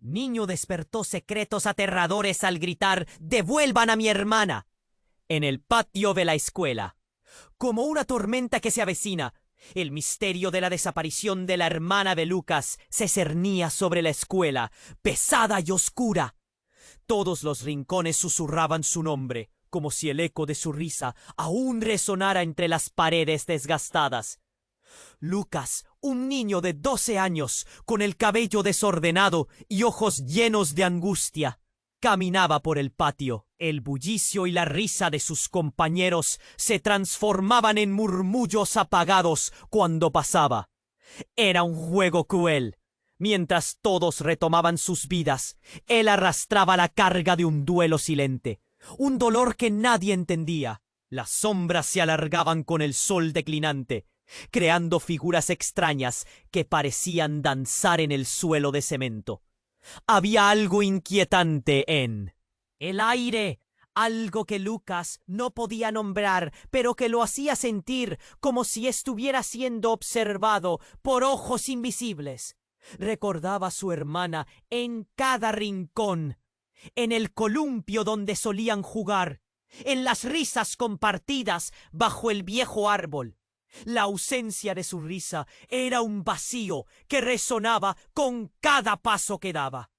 Niño despertó secretos aterradores al gritar «¡Devuelvan a mi hermana!» en el patio de la escuela. Como una tormenta que se avecina, el misterio de la desaparición de la hermana de Lucas se cernía sobre la escuela, pesada y oscura. Todos los rincones susurraban su nombre, como si el eco de su risa aún resonara entre las paredes desgastadas. Lucas, un niño de 12 años, con el cabello desordenado y ojos llenos de angustia, caminaba por el patio. El bullicio y la risa de sus compañeros se transformaban en murmullos apagados cuando pasaba. Era un juego cruel. Mientras todos retomaban sus vidas, él arrastraba la carga de un duelo silente, un dolor que nadie entendía. Las sombras se alargaban con el sol declinante, creando figuras extrañas que parecían danzar en el suelo de cemento. Había algo inquietante en el aire, algo que Lucas no podía nombrar, pero que lo hacía sentir como si estuviera siendo observado por ojos invisibles. Recordaba a su hermana en cada rincón, en el columpio donde solían jugar, en las risas compartidas bajo el viejo árbol. La ausencia de su risa era un vacío que resonaba con cada paso que daba.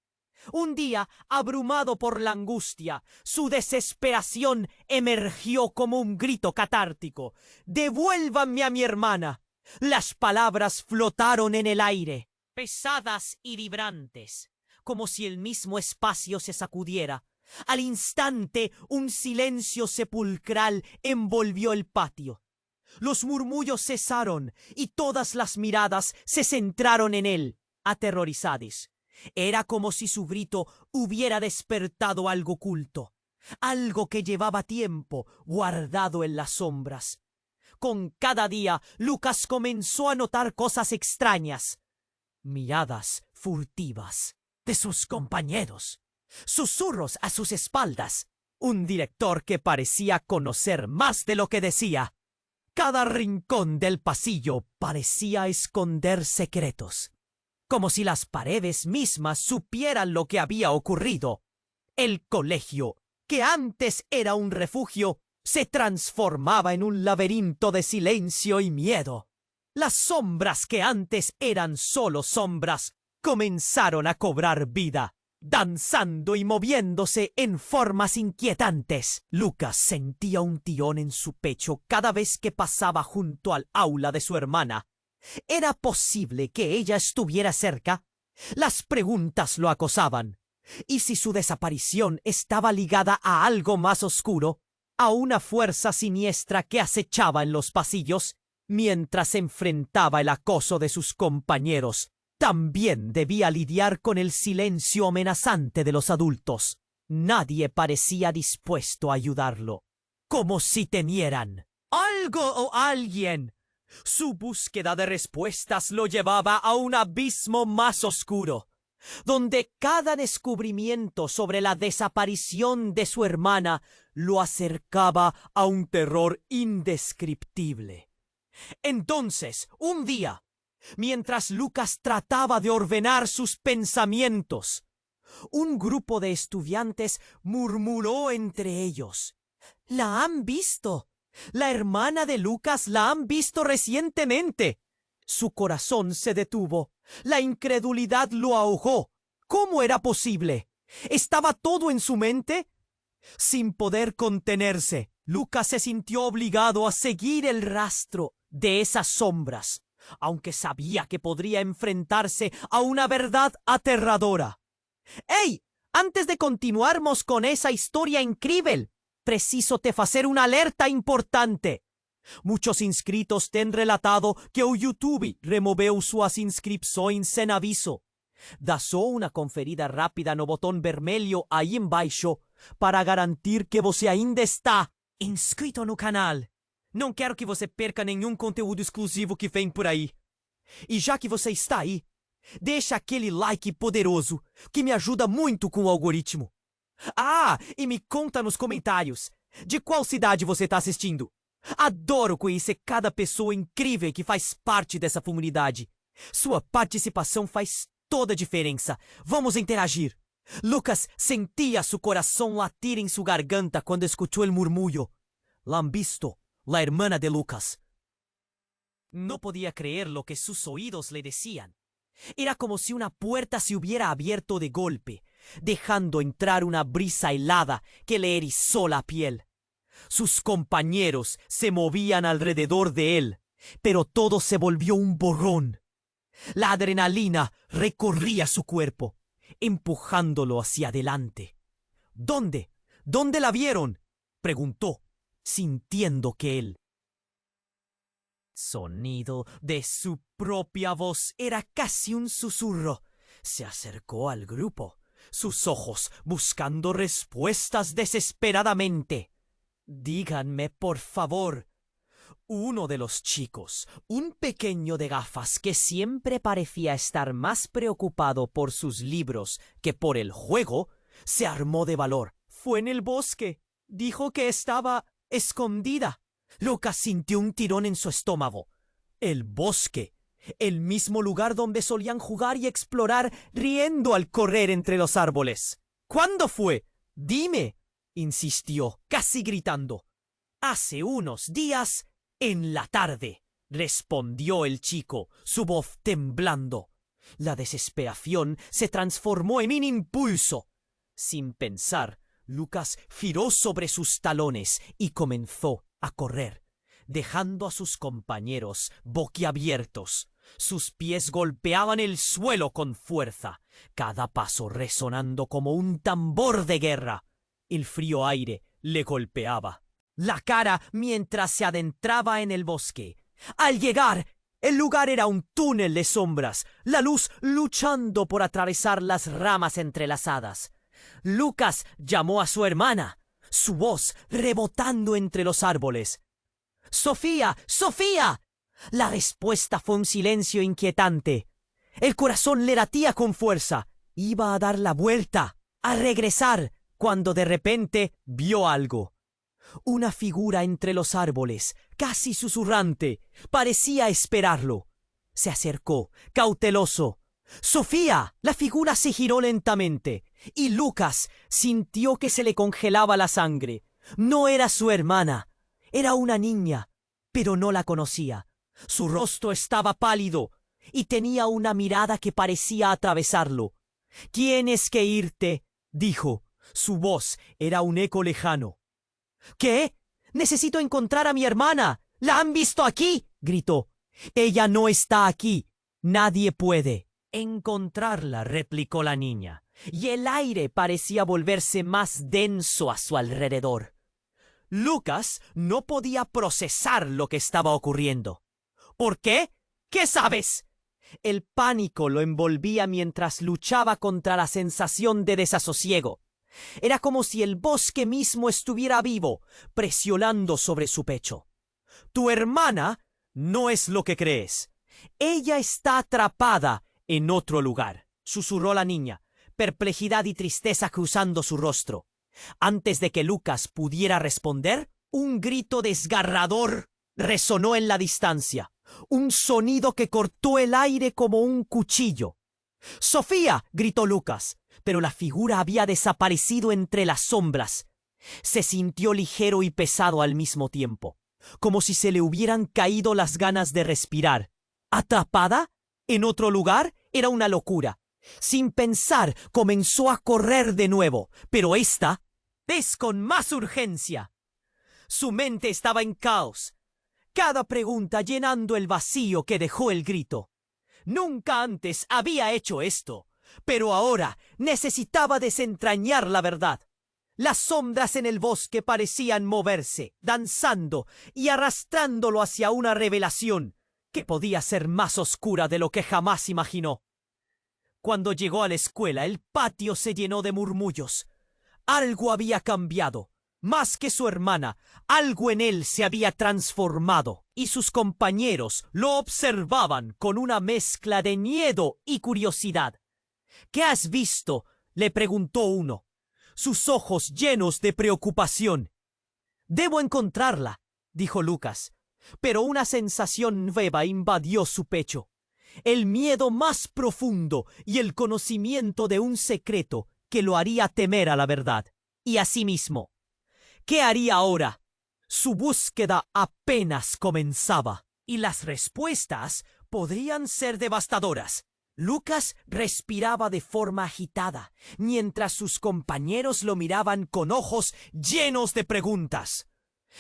Un día, abrumado por la angustia, su desesperación emergió como un grito catártico. «¡Devuélvanme a mi hermana!». Las palabras flotaron en el aire, pesadas y vibrantes, como si el mismo espacio se sacudiera. Al instante, un silencio sepulcral envolvió el patio. Los murmullos cesaron y todas las miradas se centraron en él, aterrorizadas. Era como si su grito hubiera despertado algo oculto, algo que llevaba tiempo guardado en las sombras. Con cada día, Lucas comenzó a notar cosas extrañas. Miradas furtivas de sus compañeros, susurros a sus espaldas, un director que parecía conocer más de lo que decía. Cada rincón del pasillo parecía esconder secretos, como si las paredes mismas supieran lo que había ocurrido. El colegio, que antes era un refugio, se transformaba en un laberinto de silencio y miedo. Las sombras que antes eran solo sombras comenzaron a cobrar vida, danzando y moviéndose en formas inquietantes. Lucas sentía un tirón en su pecho cada vez que pasaba junto al aula de su hermana. ¿Era posible que ella estuviera cerca? Las preguntas lo acosaban. ¿Y si su desaparición estaba ligada a algo más oscuro? ¿A una fuerza siniestra que acechaba en los pasillos? Mientras enfrentaba el acoso de sus compañeros, también debía lidiar con el silencio amenazante de los adultos. Nadie parecía dispuesto a ayudarlo, como si temieran algo o alguien. Su búsqueda de respuestas lo llevaba a un abismo más oscuro, donde cada descubrimiento sobre la desaparición de su hermana lo acercaba a un terror indescriptible. Entonces, un día, mientras Lucas trataba de ordenar sus pensamientos, un grupo de estudiantes murmuró entre ellos: «¡La han visto! La hermana de Lucas la han visto recientemente». Su corazón se detuvo. La incredulidad lo ahogó. ¿Cómo era posible? ¿Estaba todo en su mente? Sin poder contenerse, Lucas se sintió obligado a seguir el rastro de esas sombras, aunque sabía que podría enfrentarse a una verdad aterradora. «¡Ey! Antes de continuarmos con esa historia increíble, preciso te hacer una alerta importante. Muchos inscritos te han relatado que o YouTube removeu suas inscripções sem aviso. Dá só uma conferida rápida no botão vermelho aí embaixo para garantir que você ainda está inscrito no canal. Não quero que você perca nenhum conteúdo exclusivo que vem por aí. E já que você está aí, deixa aquele like poderoso que me ajuda muito com o algoritmo. Ah, e me conta nos comentários de qual cidade você está assistindo. Adoro conhecer cada pessoa incrível que faz parte dessa comunidade. Sua participação faz toda diferencia. Vamos a interagir. Lucas sentía su corazón latir en su garganta cuando escuchó el murmullo. La han visto, la hermana de Lucas. No podía creer lo que sus oídos le decían. Era como si una puerta se hubiera abierto de golpe, dejando entrar una brisa helada que le erizó la piel. Sus compañeros se movían alrededor de él, pero todo se volvió un borrón. La adrenalina recorría su cuerpo, empujándolo hacia adelante. ¿Dónde? ¿Dónde la vieron?, preguntó, sintiendo que el sonido de su propia voz era casi un susurro. Se acercó al grupo, sus ojos buscando respuestas desesperadamente. «Díganme, por favor». Uno de los chicos, un pequeño de gafas que siempre parecía estar más preocupado por sus libros que por el juego, se armó de valor. «Fue en el bosque. Dijo que estaba escondida». Lucas sintió un tirón en su estómago. El bosque, el mismo lugar donde solían jugar y explorar riendo al correr entre los árboles. «¿Cuándo fue? Dime», insistió, casi gritando. «Hace unos días, en la tarde», respondió el chico, su voz temblando. La desesperación se transformó en un impulso. Sin pensar, Lucas giró sobre sus talones y comenzó a correr, dejando a sus compañeros boquiabiertos. Sus pies golpeaban el suelo con fuerza, cada paso resonando como un tambor de guerra. El frío aire le golpeaba la cara mientras se adentraba en el bosque. Al llegar, el lugar era un túnel de sombras, la luz luchando por atravesar las ramas entrelazadas. Lucas llamó a su hermana, su voz rebotando entre los árboles. «¡Sofía! ¡Sofía!». La respuesta fue un silencio inquietante. El corazón le latía con fuerza. Iba a dar la vuelta, a regresar, cuando de repente vio algo. Una figura entre los árboles, casi susurrante, parecía esperarlo. Se acercó, cauteloso. «¡Sofía!». La figura se giró lentamente, y Lucas sintió que se le congelaba la sangre. No era su hermana, era una niña, pero no la conocía. Su rostro estaba pálido, y tenía una mirada que parecía atravesarlo. «Tienes que irte», dijo. Su voz era un eco lejano. «¿Qué? Necesito encontrar a mi hermana. ¿La han visto aquí?», gritó. «Ella no está aquí. Nadie puede encontrarla», replicó la niña, y el aire parecía volverse más denso a su alrededor. Lucas no podía procesar lo que estaba ocurriendo. «¿Por qué? ¿Qué sabes?». El pánico lo envolvía mientras luchaba contra la sensación de desasosiego. Era como si el bosque mismo estuviera vivo, presionando sobre su pecho. «Tu hermana no es lo que crees. Ella está atrapada en otro lugar», susurró la niña, perplejidad y tristeza cruzando su rostro. Antes de que Lucas pudiera responder, un grito desgarrador resonó en la distancia, un sonido que cortó el aire como un cuchillo. «¡Sofía!», gritó Lucas, pero la figura había desaparecido entre las sombras. Se sintió ligero y pesado al mismo tiempo, como si se le hubieran caído las ganas de respirar. ¿Atrapada? ¿En otro lugar? Era una locura. Sin pensar, comenzó a correr de nuevo, pero esta vez con más urgencia. Su mente estaba en caos, cada pregunta llenando el vacío que dejó el grito. Nunca antes había hecho esto, pero ahora necesitaba desentrañar la verdad. Las sombras en el bosque parecían moverse, danzando y arrastrándolo hacia una revelación que podía ser más oscura de lo que jamás imaginó. Cuando llegó a la escuela, el patio se llenó de murmullos. Algo había cambiado. Más que su hermana, algo en él se había transformado, y sus compañeros lo observaban con una mezcla de miedo y curiosidad. «¿Qué has visto?», le preguntó uno, sus ojos llenos de preocupación. «Debo encontrarla», dijo Lucas, pero una sensación nueva invadió su pecho. el miedo más profundo y el conocimiento de un secreto que lo haría temer a la verdad. Y asimismo, ¿qué haría ahora? Su búsqueda apenas comenzaba, y las respuestas podrían ser devastadoras. Lucas respiraba de forma agitada, mientras sus compañeros lo miraban con ojos llenos de preguntas.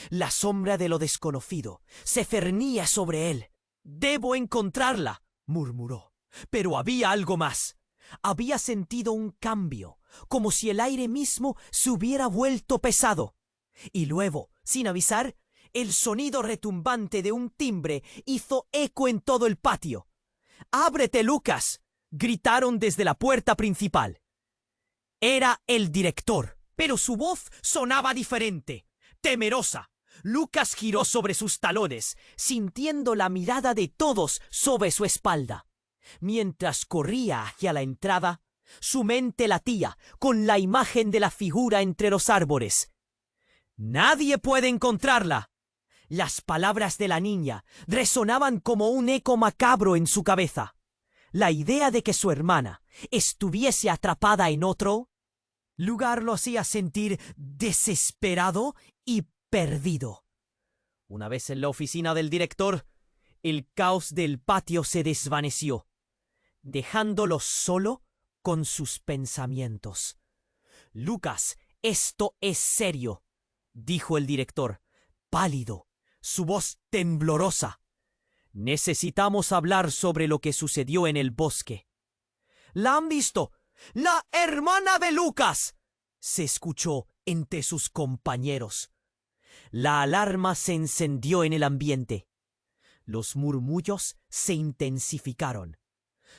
La sombra de lo desconocido se cernía sobre él. «Debo encontrarla», murmuró. Pero había algo más. Había sentido un cambio, como si el aire mismo se hubiera vuelto pesado. Y luego, sin avisar, el sonido retumbante de un timbre hizo eco en todo el patio. «¡Ábrete, Lucas!», gritaron desde la puerta principal. Era el director, pero su voz sonaba diferente, temerosa. Lucas giró sobre sus talones, sintiendo la mirada de todos sobre su espalda. Mientras corría hacia la entrada, su mente latía con la imagen de la figura entre los árboles. «Nadie puede encontrarla». Las palabras de la niña resonaban como un eco macabro en su cabeza. La idea de que su hermana estuviese atrapada en otro lugar lo hacía sentir desesperado y perdido. Una vez en la oficina del director, el caos del patio se desvaneció, dejándolo solo con sus pensamientos. «Lucas, esto es serio», dijo el director, pálido, su voz temblorosa. «Necesitamos hablar sobre lo que sucedió en el bosque». «¿La han visto? ¡La hermana de Lucas!», se escuchó entre sus compañeros. La alarma se encendió en el ambiente. Los murmullos se intensificaron.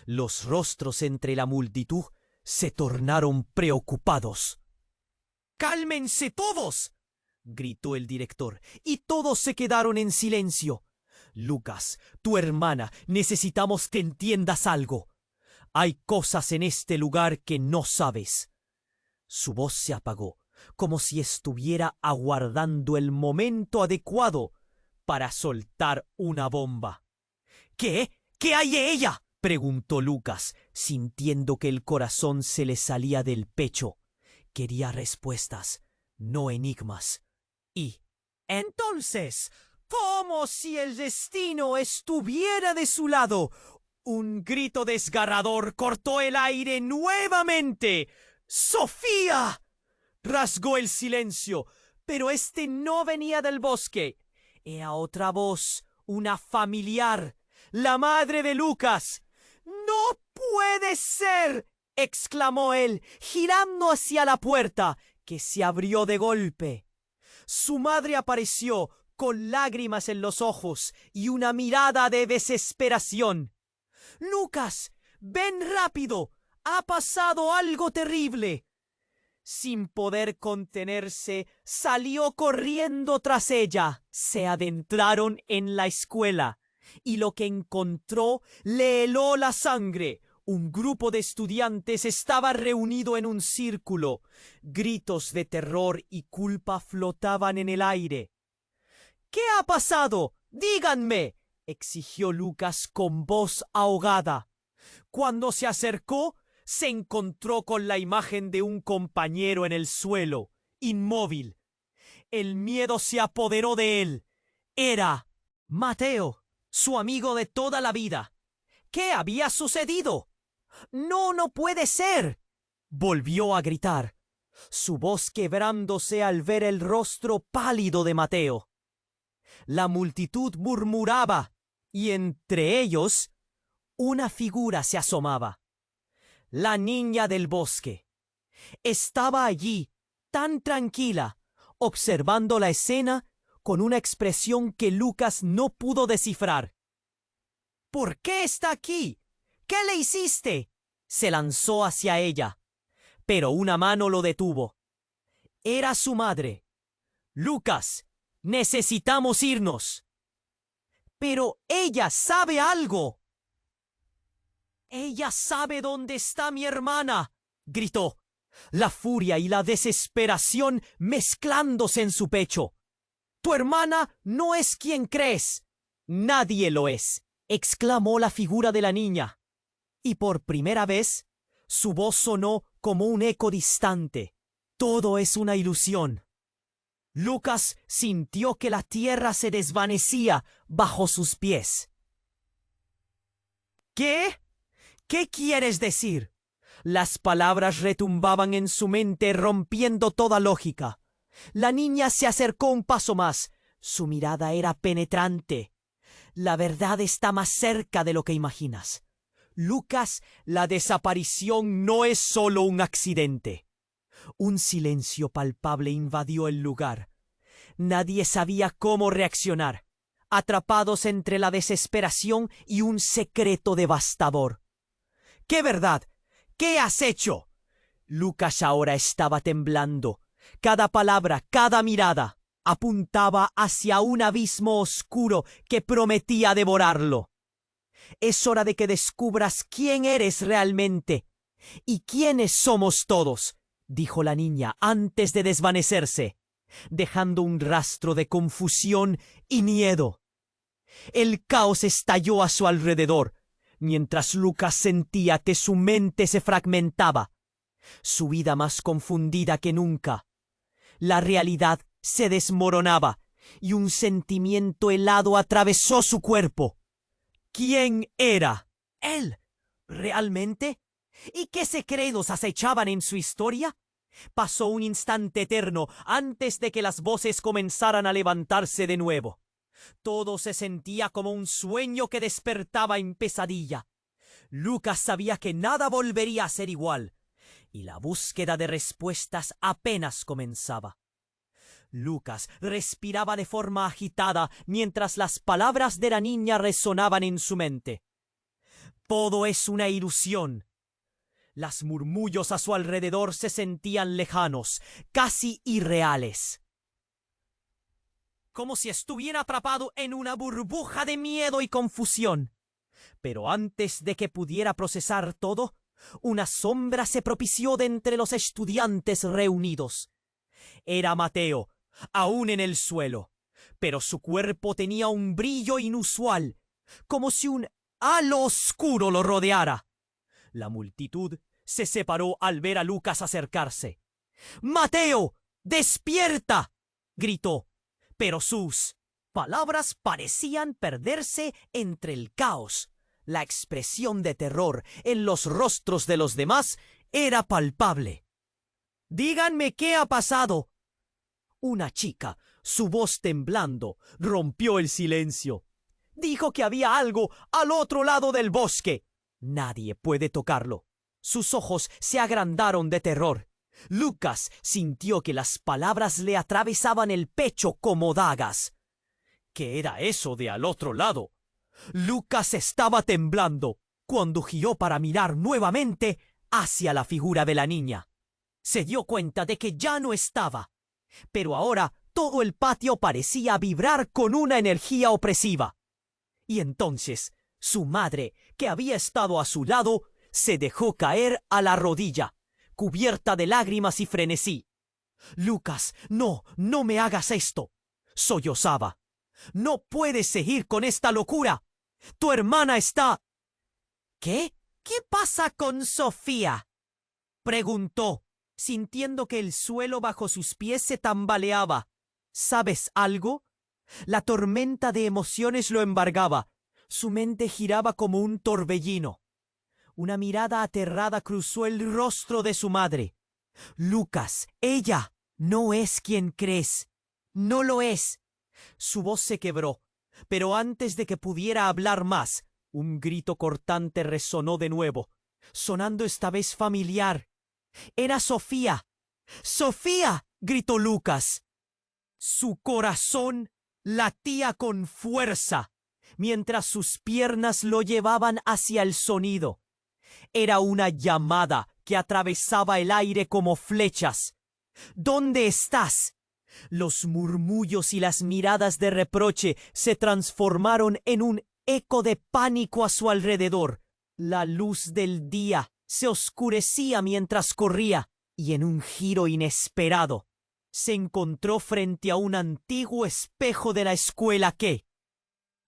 Los rostros entre la multitud se tornaron preocupados. «¡Cálmense todos!», gritó el director, y todos se quedaron en silencio. «Lucas, tu hermana, necesitamos que entiendas algo. Hay cosas en este lugar que no sabes». Su voz se apagó, como si estuviera aguardando el momento adecuado para soltar una bomba. «¿Qué? ¿Qué hay de ella?», preguntó Lucas, sintiendo que el corazón se le salía del pecho. Quería respuestas, no enigmas. Y entonces, como si el destino estuviera de su lado, un grito desgarrador cortó el aire nuevamente. «¡Sofía!», rasgó el silencio, pero este no venía del bosque. Era otra voz, una familiar, la madre de Lucas. «¡No puede ser!», exclamó él, girando hacia la puerta, que se abrió de golpe. Su madre apareció con lágrimas en los ojos y una mirada de desesperación. «Lucas, ven rápido, ha pasado algo terrible». Sin poder contenerse, salió corriendo tras ella. Se adentraron en la escuela, y lo que encontró le heló la sangre. Un grupo de estudiantes estaba reunido en un círculo. Gritos de terror y culpa flotaban en el aire. «¿Qué ha pasado? ¡Díganme!», exigió Lucas con voz ahogada. Cuando se acercó, se encontró con la imagen de un compañero en el suelo, inmóvil. El miedo se apoderó de él. Era Mateo, su amigo de toda la vida. ¿Qué había sucedido? «¡No, no puede ser!», volvió a gritar, su voz quebrándose al ver el rostro pálido de Mateo. La multitud murmuraba, y entre ellos una figura se asomaba. La niña del bosque. Estaba allí, tan tranquila, observando la escena con una expresión que Lucas no pudo descifrar. «¿Por qué está aquí? ¿Qué le hiciste?», se lanzó hacia ella, pero una mano lo detuvo. Era su madre. «Lucas, necesitamos irnos». «Pero ella sabe algo». «Ella sabe dónde está mi hermana», gritó, la furia y la desesperación mezclándose en su pecho. «Tu hermana no es quien crees. Nadie lo es. exclamó la figura de la niña, y por primera vez su voz sonó como un eco distante. Todo es una ilusión. Lucas sintió que la tierra se desvanecía bajo sus pies. ¿Qué? ¿Qué quieres decir? Las palabras retumbaban en su mente, rompiendo toda lógica. La niña se acercó un paso más. Su mirada era penetrante. La verdad está más cerca de lo que imaginas. Lucas, la desaparición no es solo un accidente. Un silencio palpable invadió el lugar. Nadie sabía cómo reaccionar, atrapados entre la desesperación y un secreto devastador. ¿Qué verdad? ¿Qué has hecho? Lucas ahora estaba temblando. Cada palabra, cada mirada apuntaba hacia un abismo oscuro que prometía devorarlo. Es hora de que descubras quién eres realmente y quiénes somos todos, dijo la niña antes de desvanecerse, dejando un rastro de confusión y miedo. El caos estalló a su alrededor, mientras Lucas sentía que su mente se fragmentaba, su vida más confundida que nunca. La realidad se desmoronaba y un sentimiento helado atravesó su cuerpo. ¿Quién era? ¿Él? ¿Realmente? ¿Y qué secretos acechaban en su historia? Pasó un instante eterno antes de que las voces comenzaran a levantarse de nuevo. Todo se sentía como un sueño que despertaba en pesadilla. Lucas sabía que nada volvería a ser igual, y la búsqueda de respuestas apenas comenzaba. Lucas respiraba de forma agitada mientras las palabras de la niña resonaban en su mente. Todo es una ilusión. Los murmullos a su alrededor se sentían lejanos, casi irreales. Como si estuviera atrapado en una burbuja de miedo y confusión. Pero antes de que pudiera procesar todo, una sombra se propició de entre los estudiantes reunidos. Era Mateo, aún en el suelo, pero su cuerpo tenía un brillo inusual, como si un halo oscuro lo rodeara. La multitud se separó al ver a Lucas acercarse. ¡Mateo! ¡Despierta!, gritó, pero sus palabras parecían perderse entre el caos. La expresión de terror en los rostros de los demás era palpable. «Díganme qué ha pasado». Una chica, su voz temblando, rompió el silencio. Dijo que había algo al otro lado del bosque. Nadie puede tocarlo. Sus ojos se agrandaron de terror. Lucas sintió que las palabras le atravesaban el pecho como dagas. ¿Qué era eso de al otro lado? Lucas estaba temblando cuando giró para mirar nuevamente hacia la figura de la niña. Se dio cuenta de que ya no estaba, pero ahora todo el patio parecía vibrar con una energía opresiva. Y entonces su madre, que había estado a su lado, se dejó caer a la rodilla, cubierta de lágrimas y frenesí. «Lucas, no me hagas esto», sollozaba. «No puedes seguir con esta locura. Tu hermana está...» «¿Qué? ¿Qué pasa con Sofía?», preguntó, sintiendo que el suelo bajo sus pies se tambaleaba. «¿Sabes algo?». La tormenta de emociones lo embargaba. Su mente giraba como un torbellino. Una mirada aterrada cruzó el rostro de su madre. «Lucas, ella no es quien crees. No lo es». Su voz se quebró, pero antes de que pudiera hablar más, un grito cortante resonó de nuevo, sonando esta vez familiar. Era Sofía. «¡Sofía!», gritó Lucas. Su corazón latía con fuerza, mientras sus piernas lo llevaban hacia el sonido. Era una llamada que atravesaba el aire como flechas. «¿Dónde estás?». Los murmullos y las miradas de reproche se transformaron en un eco de pánico a su alrededor. La luz del día se oscurecía mientras corría, y en un giro inesperado se encontró frente a un antiguo espejo de la escuela que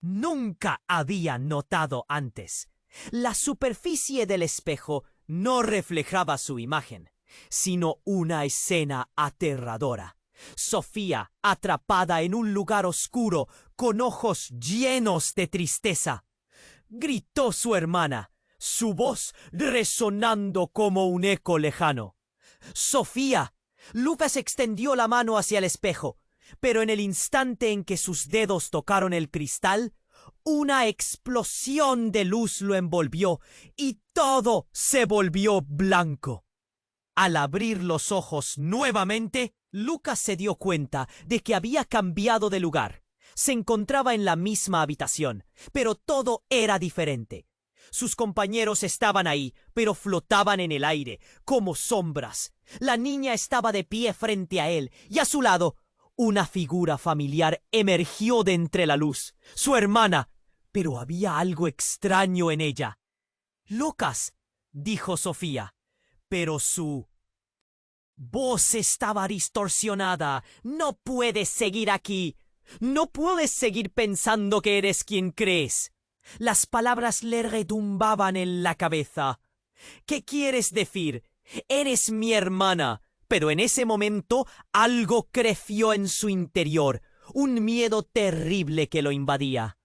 nunca había notado antes. La superficie del espejo no reflejaba su imagen, sino una escena aterradora. Sofía, atrapada en un lugar oscuro, con ojos llenos de tristeza. Gritó su hermana, su voz resonando como un eco lejano. ¡Sofía! Lucas extendió la mano hacia el espejo, pero en el instante en que sus dedos tocaron el cristal, una explosión de luz lo envolvió y todo se volvió blanco. Al abrir los ojos nuevamente, Lucas se dio cuenta de que había cambiado de lugar. Se encontraba en la misma habitación, pero todo era diferente. Sus compañeros estaban ahí, pero flotaban en el aire, como sombras. La niña estaba de pie frente a él, y a su lado, una figura familiar emergió de entre la luz. Su hermana, pero había algo extraño en ella. «Lucas», dijo Sofía, pero su voz estaba distorsionada. «No puedes seguir aquí. No puedes seguir pensando que eres quien crees». Las palabras le retumbaban en la cabeza. «¿Qué quieres decir? Eres mi hermana». Pero en ese momento algo creció en su interior, un miedo terrible que lo invadía.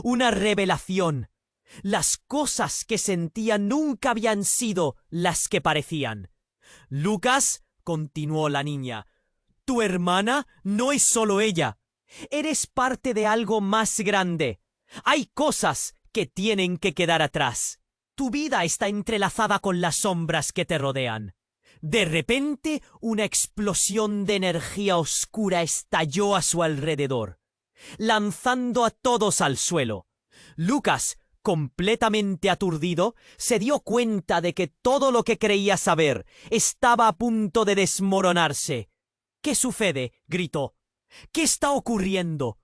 Una revelación. Las cosas que sentía nunca habían sido las que parecían. «Lucas», continuó la niña, «tu hermana no es solo ella. Eres parte de algo más grande. Hay cosas que tienen que quedar atrás. Tu vida está entrelazada con las sombras que te rodean». De repente, una explosión de energía oscura estalló a su alrededor, lanzando a todos al suelo. Lucas, completamente aturdido, se dio cuenta de que todo lo que creía saber estaba a punto de desmoronarse. «¿Qué sucede?», gritó. «¿Qué está ocurriendo?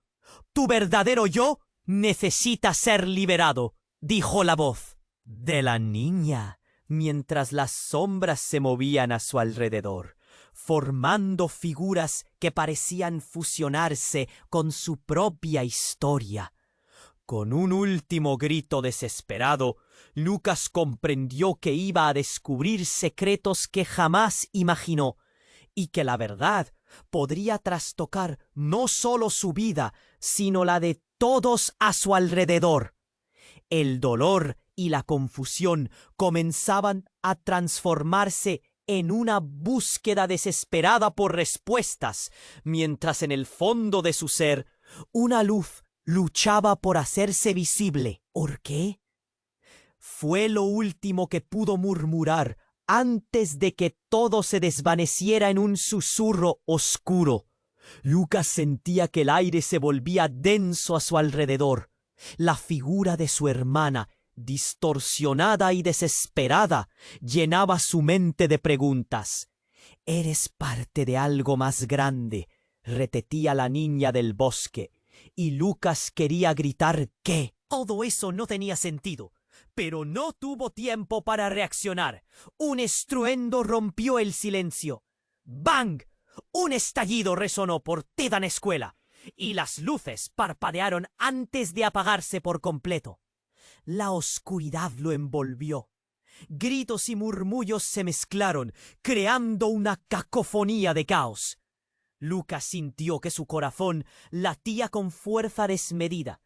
Tu verdadero yo necesita ser liberado», dijo la voz de la niña, mientras las sombras se movían a su alrededor, formando figuras que parecían fusionarse con su propia historia. Con un último grito desesperado, Lucas comprendió que iba a descubrir secretos que jamás imaginó, y que la verdad podría trastocar no solo su vida, sino la de todos a su alrededor. El dolor y la confusión comenzaban a transformarse en una búsqueda desesperada por respuestas, mientras en el fondo de su ser una luz luchaba por hacerse visible. ¿Por qué? Fue lo último que pudo murmurar antes de que todo se desvaneciera en un susurro oscuro. Lucas sentía que el aire se volvía denso a su alrededor. La figura de su hermana, distorsionada y desesperada, llenaba su mente de preguntas. «Eres parte de algo más grande», repetía la niña del bosque, y Lucas quería gritar que todo eso no tenía sentido, pero no tuvo tiempo para reaccionar. Un estruendo rompió el silencio. ¡Bang! Un estallido resonó por toda la escuela, y las luces parpadearon antes de apagarse por completo. La oscuridad lo envolvió. Gritos y murmullos se mezclaron, creando una cacofonía de caos. Lucas sintió que su corazón latía con fuerza desmedida,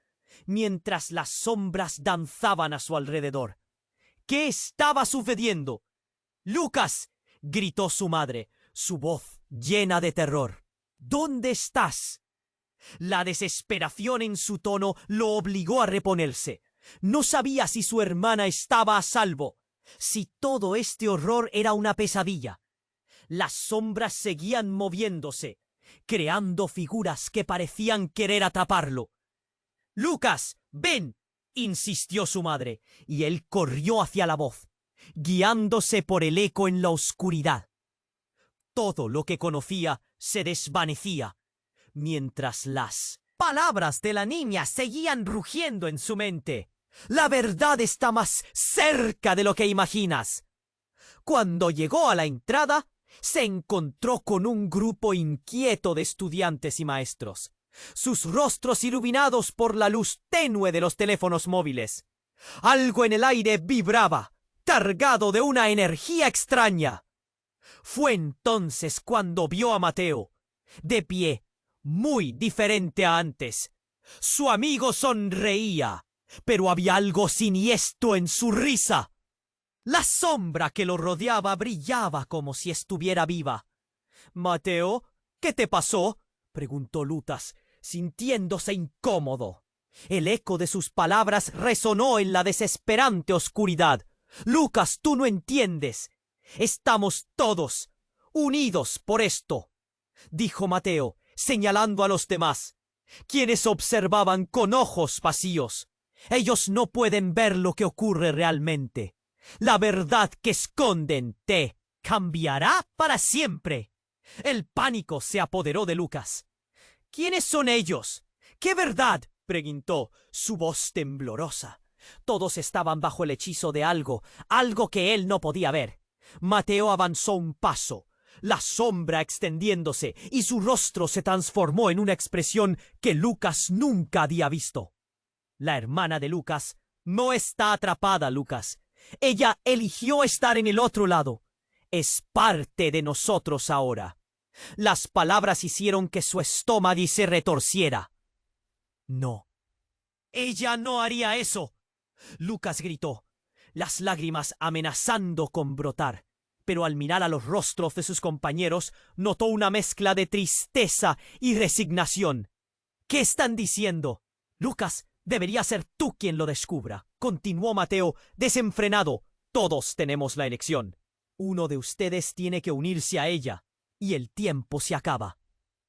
mientras las sombras danzaban a su alrededor. ¿Qué estaba sucediendo? «¡Lucas!», gritó su madre, su voz llena de terror. «¿Dónde estás?». La desesperación en su tono lo obligó a reponerse. No sabía si su hermana estaba a salvo, si todo este horror era una pesadilla. Las sombras seguían moviéndose, creando figuras que parecían querer atraparlo. «Lucas, ven», insistió su madre, y él corrió hacia la voz, guiándose por el eco en la oscuridad. Todo lo que conocía se desvanecía, mientras las palabras de la niña seguían rugiendo en su mente. «La verdad está más cerca de lo que imaginas». Cuando llegó a la entrada, se encontró con un grupo inquieto de estudiantes y maestros. sus rostros iluminados por la luz tenue de los teléfonos móviles. Algo en el aire vibraba, cargado de una energía extraña. Fue entonces cuando vio a Mateo, de pie, muy diferente a antes. Su amigo sonreía, pero había algo siniestro en su risa. La sombra que lo rodeaba brillaba como si estuviera viva. «Mateo, ¿qué te pasó?», preguntó Lucas, sintiéndose incómodo. El eco de sus palabras resonó en la desesperante oscuridad. «Lucas, tú no entiendes. Estamos todos unidos por esto», dijo Mateo, señalando a los demás, quienes observaban con ojos vacíos. Ellos no pueden ver lo que ocurre realmente. La verdad que esconden te cambiará para siempre. El pánico se apoderó de Lucas. «¿Quiénes son ellos? ¿Qué verdad?», preguntó, su voz temblorosa. Todos estaban bajo el hechizo de algo que él no podía ver. Mateo avanzó un paso, la sombra extendiéndose, y su rostro se transformó en una expresión que Lucas nunca había visto. «La hermana de Lucas no está atrapada, Lucas. Ella eligió estar en el otro lado. Es parte de nosotros ahora». Las palabras hicieron que su estómago se retorciera. «No, ella no haría eso», Lucas gritó, las lágrimas amenazando con brotar. Pero al mirar a los rostros de sus compañeros, notó una mezcla de tristeza y resignación. «¿Qué están diciendo? Lucas, debería ser tú quien lo descubra», continuó Mateo, desenfrenado. «Todos tenemos la elección. Uno de ustedes tiene que unirse a ella, y el tiempo se acaba.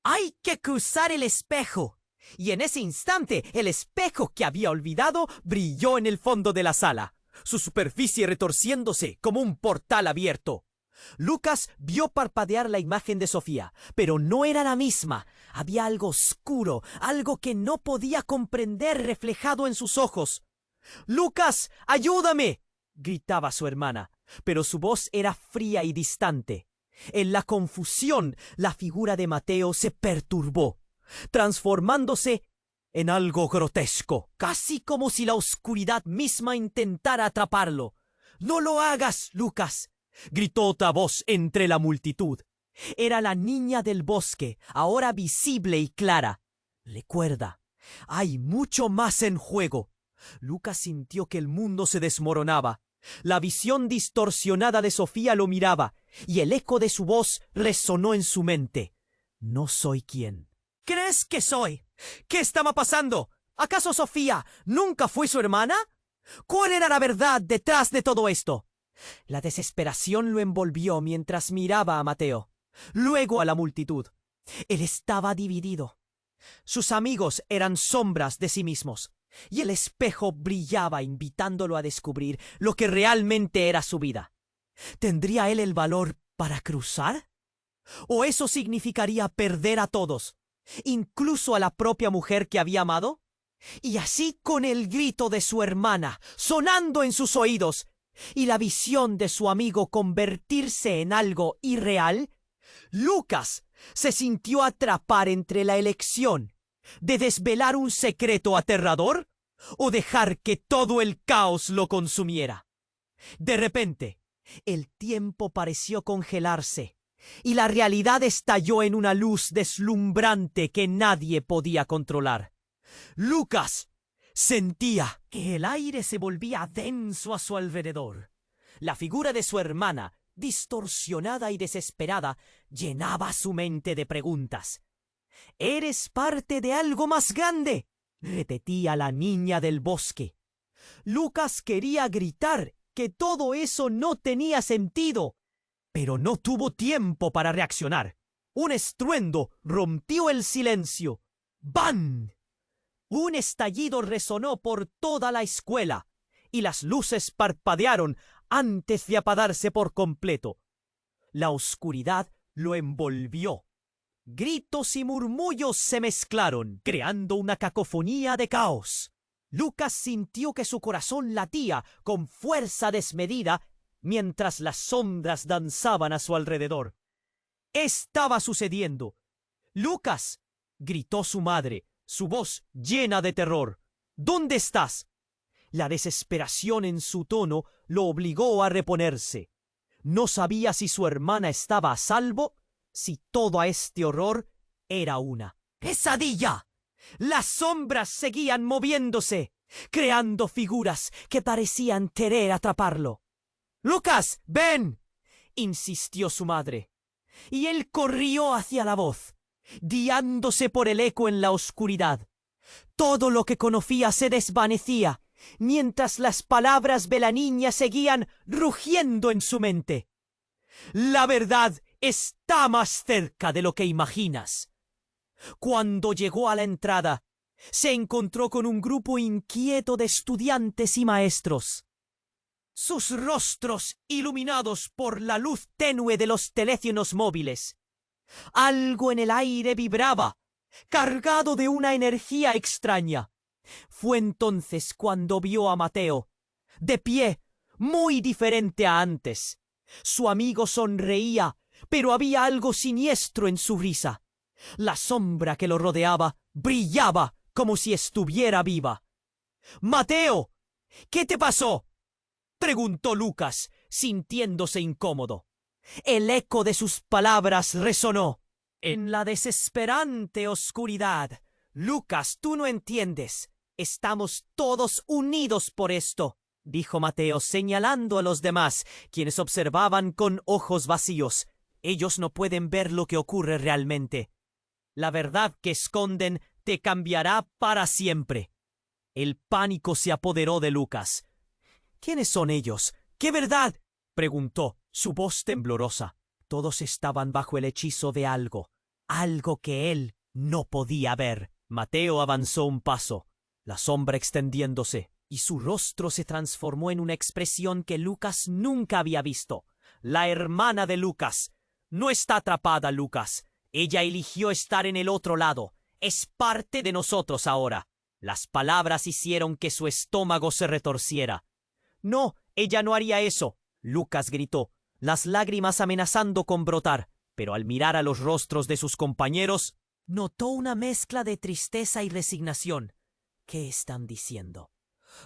Hay que cruzar el espejo». Y en ese instante el espejo que había olvidado brilló en el fondo de la sala, su superficie retorciéndose como un portal abierto. Lucas vio parpadear la imagen de Sofía, pero no era la misma. Había algo oscuro, algo que no podía comprender reflejado en sus ojos. «Lucas, ayúdame», gritaba su hermana, pero su voz era fría y distante. En la confusión, la figura de Mateo se perturbó, transformándose en algo grotesco, casi como si la oscuridad misma intentara atraparlo. «No lo hagas, Lucas», gritó otra voz entre la multitud. Era la niña del bosque, ahora visible y clara. «Recuerda, hay mucho más en juego». Lucas sintió que el mundo se desmoronaba. La visión distorsionada de Sofía lo miraba, y el eco de su voz resonó en su mente. «No soy quien crees que soy. ¿Qué estaba pasando? ¿Acaso Sofía nunca fue su hermana? ¿Cuál era la verdad detrás de todo esto?» La desesperación lo envolvió mientras miraba a Mateo, luego a la multitud. Él estaba dividido. Sus amigos eran sombras de sí mismos, y el espejo brillaba invitándolo a descubrir lo que realmente era su vida. ¿Tendría él el valor para cruzar? ¿O eso significaría perder a todos, incluso a la propia mujer que había amado? Y así, con el grito de su hermana sonando en sus oídos y la visión de su amigo convertirse en algo irreal, Lucas se sintió atrapar entre la elección de desvelar un secreto aterrador o dejar que todo el caos lo consumiera. De repente, el tiempo pareció congelarse y la realidad estalló en una luz deslumbrante que nadie podía controlar. Lucas sentía que el aire se volvía denso a su alrededor. La figura de su hermana, distorsionada y desesperada, llenaba su mente de preguntas. «Eres parte de algo más grande», repetía la niña del bosque. Lucas quería gritar que todo eso no tenía sentido, pero no tuvo tiempo para reaccionar. Un estruendo rompió el silencio. ¡Bam! Un estallido resonó por toda la escuela, y las luces parpadearon antes de apagarse por completo. La oscuridad lo envolvió. Gritos y murmullos se mezclaron, creando una cacofonía de caos. Lucas sintió que su corazón latía con fuerza desmedida mientras las sombras danzaban a su alrededor. Estaba sucediendo. Lucas gritó su madre, su voz llena de terror. ¿Dónde estás? La desesperación en su tono lo obligó a reponerse. No sabía si su hermana estaba a salvo, si todo este horror era una pesadilla. Las sombras seguían moviéndose, creando figuras que parecían querer atraparlo. —¡Lucas, ven! —insistió su madre. Y él corrió hacia la voz, guiándose por el eco en la oscuridad. Todo lo que conocía se desvanecía, mientras las palabras de la niña seguían rugiendo en su mente. La verdad está más cerca de lo que imaginas. Cuando llegó a la entrada, se encontró con un grupo inquieto de estudiantes y maestros. Sus rostros iluminados por la luz tenue de los teléfonos móviles. Algo en el aire vibraba, cargado de una energía extraña. Fue entonces cuando vio a Mateo, de pie, muy diferente a antes. Su amigo sonreía, pero había algo siniestro en su risa. La sombra que lo rodeaba brillaba como si estuviera viva. —¡Mateo! ¿Qué te pasó? —preguntó Lucas, sintiéndose incómodo. El eco de sus palabras resonó. En la desesperante oscuridad. Lucas, tú no entiendes. Estamos todos unidos por esto, dijo Mateo, señalando a los demás, quienes observaban con ojos vacíos. Ellos no pueden ver lo que ocurre realmente. La verdad que esconden te cambiará para siempre. El pánico se apoderó de Lucas. —¿Quiénes son ellos? ¿Qué verdad? —preguntó, su voz temblorosa. Todos estaban bajo el hechizo de algo que él no podía ver. Mateo avanzó un paso, la sombra extendiéndose, y su rostro se transformó en una expresión que Lucas nunca había visto. La hermana de Lucas. No está atrapada, Lucas. Ella eligió estar en el otro lado. Es parte de nosotros ahora. Las palabras hicieron que su estómago se retorciera. —No, ella no haría eso —Lucas gritó, las lágrimas amenazando con brotar, pero al mirar a los rostros de sus compañeros, notó una mezcla de tristeza y resignación. ¿Qué están diciendo?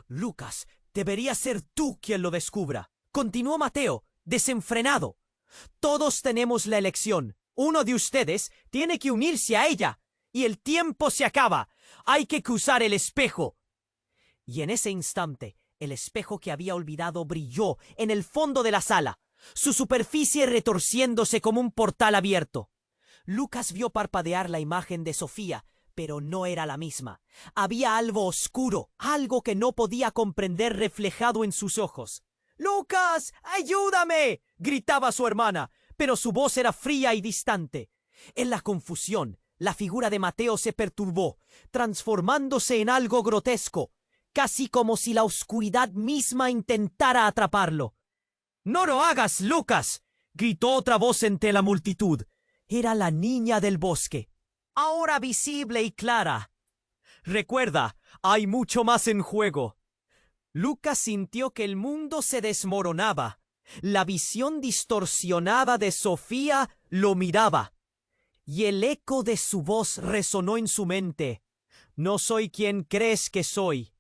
—Lucas, debería ser tú quien lo descubra —continuó Mateo, desenfrenado—. Todos tenemos la elección. Uno de ustedes tiene que unirse a ella. Y el tiempo se acaba. Hay que cruzar el espejo. Y en ese instante, el espejo que había olvidado brilló en el fondo de la sala, su superficie retorciéndose como un portal abierto. Lucas vio parpadear la imagen de Sofía, pero no era la misma. Había algo oscuro, algo que no podía comprender reflejado en sus ojos. —¡Lucas, ayúdame! —gritaba su hermana, pero su voz era fría y distante. En la confusión, la figura de Mateo se perturbó, transformándose en algo grotesco, casi como si la oscuridad misma intentara atraparlo. —¡No lo hagas, Lucas! —gritó otra voz entre la multitud. Era la niña del bosque, ahora visible y clara. —Recuerda, hay mucho más en juego. Lucas sintió que el mundo se desmoronaba. La visión distorsionada de Sofía lo miraba, y el eco de su voz resonó en su mente. —No soy quien crees que soy.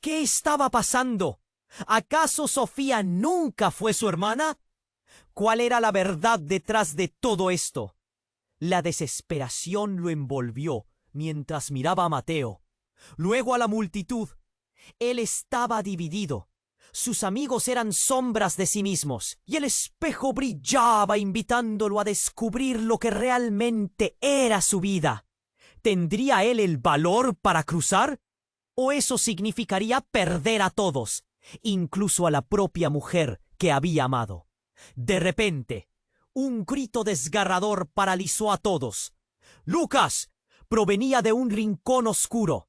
¿Qué estaba pasando? ¿Acaso Sofía nunca fue su hermana? ¿Cuál era la verdad detrás de todo esto? La desesperación lo envolvió mientras miraba a Mateo, luego a la multitud. Él estaba dividido. Sus amigos eran sombras de sí mismos, y el espejo brillaba invitándolo a descubrir lo que realmente era su vida. ¿Tendría él el valor para cruzar? ¿O eso significaría perder a todos, incluso a la propia mujer que había amado? De repente, un grito desgarrador paralizó a todos. ¡Lucas! Provenía de un rincón oscuro.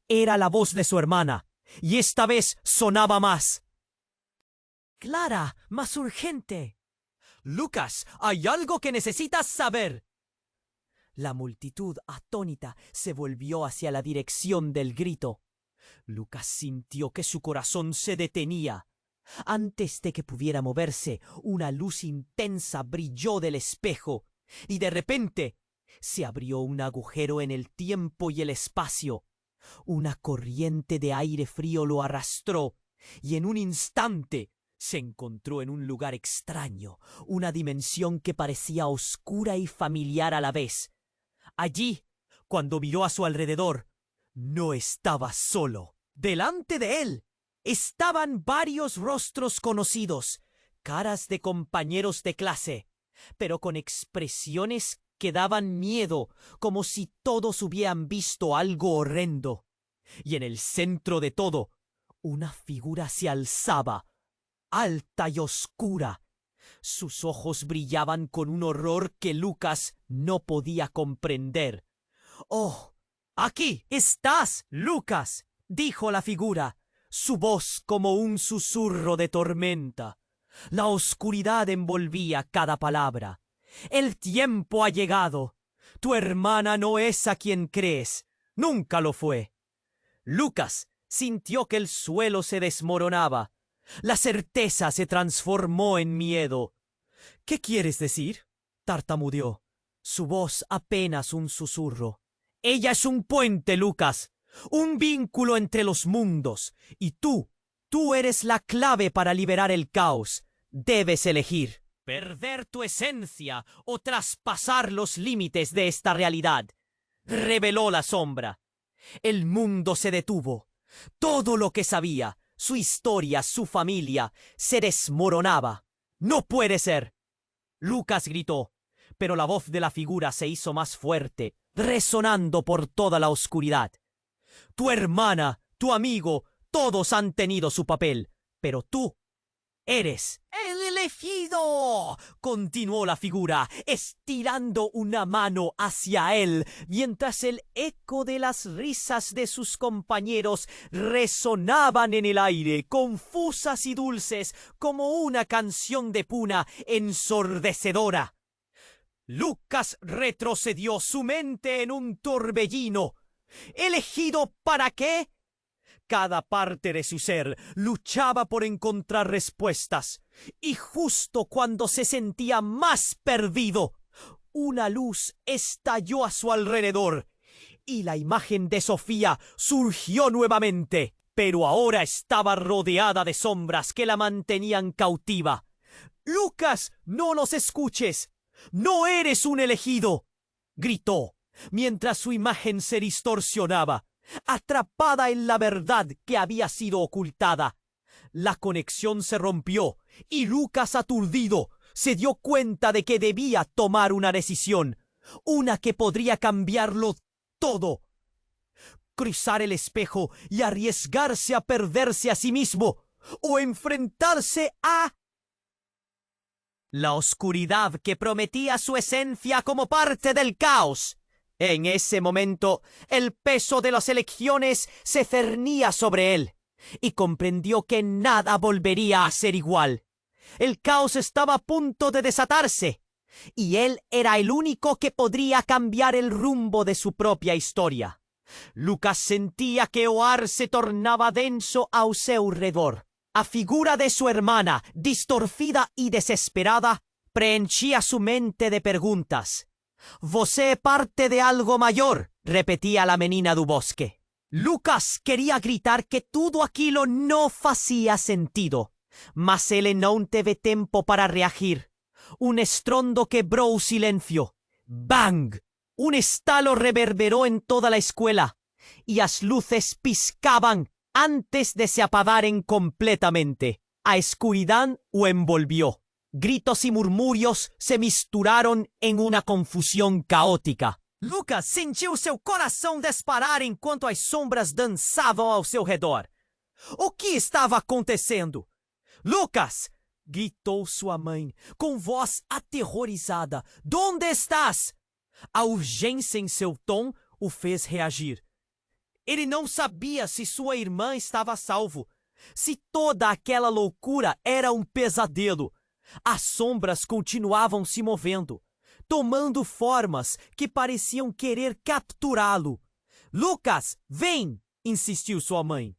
Era la voz de su hermana, y esta vez sonaba más. —Clara, más urgente. —Lucas, hay algo que necesitas saber. La multitud, atónita, se volvió hacia la dirección del grito. Lucas sintió que su corazón se detenía. Antes de que pudiera moverse, una luz intensa brilló del espejo, y de repente Se abrió un agujero en el tiempo y el espacio. Una corriente de aire frío lo arrastró, y en un instante se encontró en un lugar extraño, una dimensión que parecía oscura y familiar a la vez. Allí, cuando miró a su alrededor, no estaba solo. Delante de él estaban varios rostros conocidos, caras de compañeros de clase, pero con expresiones que daban miedo, como si todos hubieran visto algo horrendo. Y en el centro de todo, una figura se alzaba, alta y oscura. Sus ojos brillaban con un horror que Lucas no podía comprender. «¡Oh! ¡Aquí estás, Lucas!», dijo la figura, su voz como un susurro de tormenta. La oscuridad envolvía cada palabra. «El tiempo ha llegado. Tu hermana no es a quien crees. Nunca lo fue». Lucas sintió que el suelo se desmoronaba. La certeza se transformó en miedo. «¿Qué quieres decir?», tartamudeó, su voz apenas un susurro. «Ella es un puente, Lucas, un vínculo entre los mundos, y tú eres la clave para liberar el caos. Debes elegir perder tu esencia o traspasar los límites de esta realidad», reveló la sombra. El mundo se detuvo. Todo lo que sabía, su historia, su familia, se desmoronaba. «¡No puede ser!», Lucas gritó, pero la voz de la figura se hizo más fuerte, resonando por toda la oscuridad. «Tu hermana, tu amigo, todos han tenido su papel, pero tú eres el elegido», continuó la figura, estirando una mano hacia él, mientras el eco de las risas de sus compañeros resonaban en el aire, confusas y dulces, como una canción de Puna ensordecedora. Lucas retrocedió, su mente en un torbellino. ¿Elegido para qué? Cada parte de su ser luchaba por encontrar respuestas, y justo cuando se sentía más perdido, una luz estalló a su alrededor, y la imagen de Sofía surgió nuevamente, pero ahora estaba rodeada de sombras que la mantenían cautiva. «Lucas, no los escuches. No eres un elegido», gritó, mientras su imagen se distorsionaba, atrapada en la verdad que había sido ocultada. La conexión se rompió y Lucas, aturdido, se dio cuenta de que debía tomar una decisión, una que podría cambiarlo todo. Cruzar el espejo y arriesgarse a perderse a sí mismo, o enfrentarse a la oscuridad que prometía su esencia como parte del caos. En ese momento, el peso de las elecciones se cernía sobre él, y comprendió que nada volvería a ser igual. El caos estaba a punto de desatarse, y él era el único que podría cambiar el rumbo de su propia historia. Lucas sentía que o ar se tornava denso ao seu redor. A figura de su hermana, distorcida y desesperada, preenchía su mente de preguntas. «Você é parte de algo mayor», repetía la menina do bosque. Lucas quería gritar que tudo aquilo no fazia sentido, mas ele não teve tempo para reagir. Un estrondo quebró o silencio. ¡Bang! Un estalo reverberó en toda la escuela, y las luces piscaban antes de se apagaren completamente. A escuridad o envolvió. Gritos y murmurios se misturaron en una confusión caótica. Lucas sentiu seu coração disparar enquanto as sombras dançavam ao seu redor. O que estava acontecendo? «Lucas!», gritou sua mãe, com voz aterrorizada. «Donde estás?». A urgência em seu tom o fez reagir. Ele não sabia se sua irmã estava a salvo, se toda aquela loucura era um pesadelo. As sombras continuavam se movendo, tomando formas que pareciam querer capturá-lo. «Lucas, vem!», insistiu sua mãe.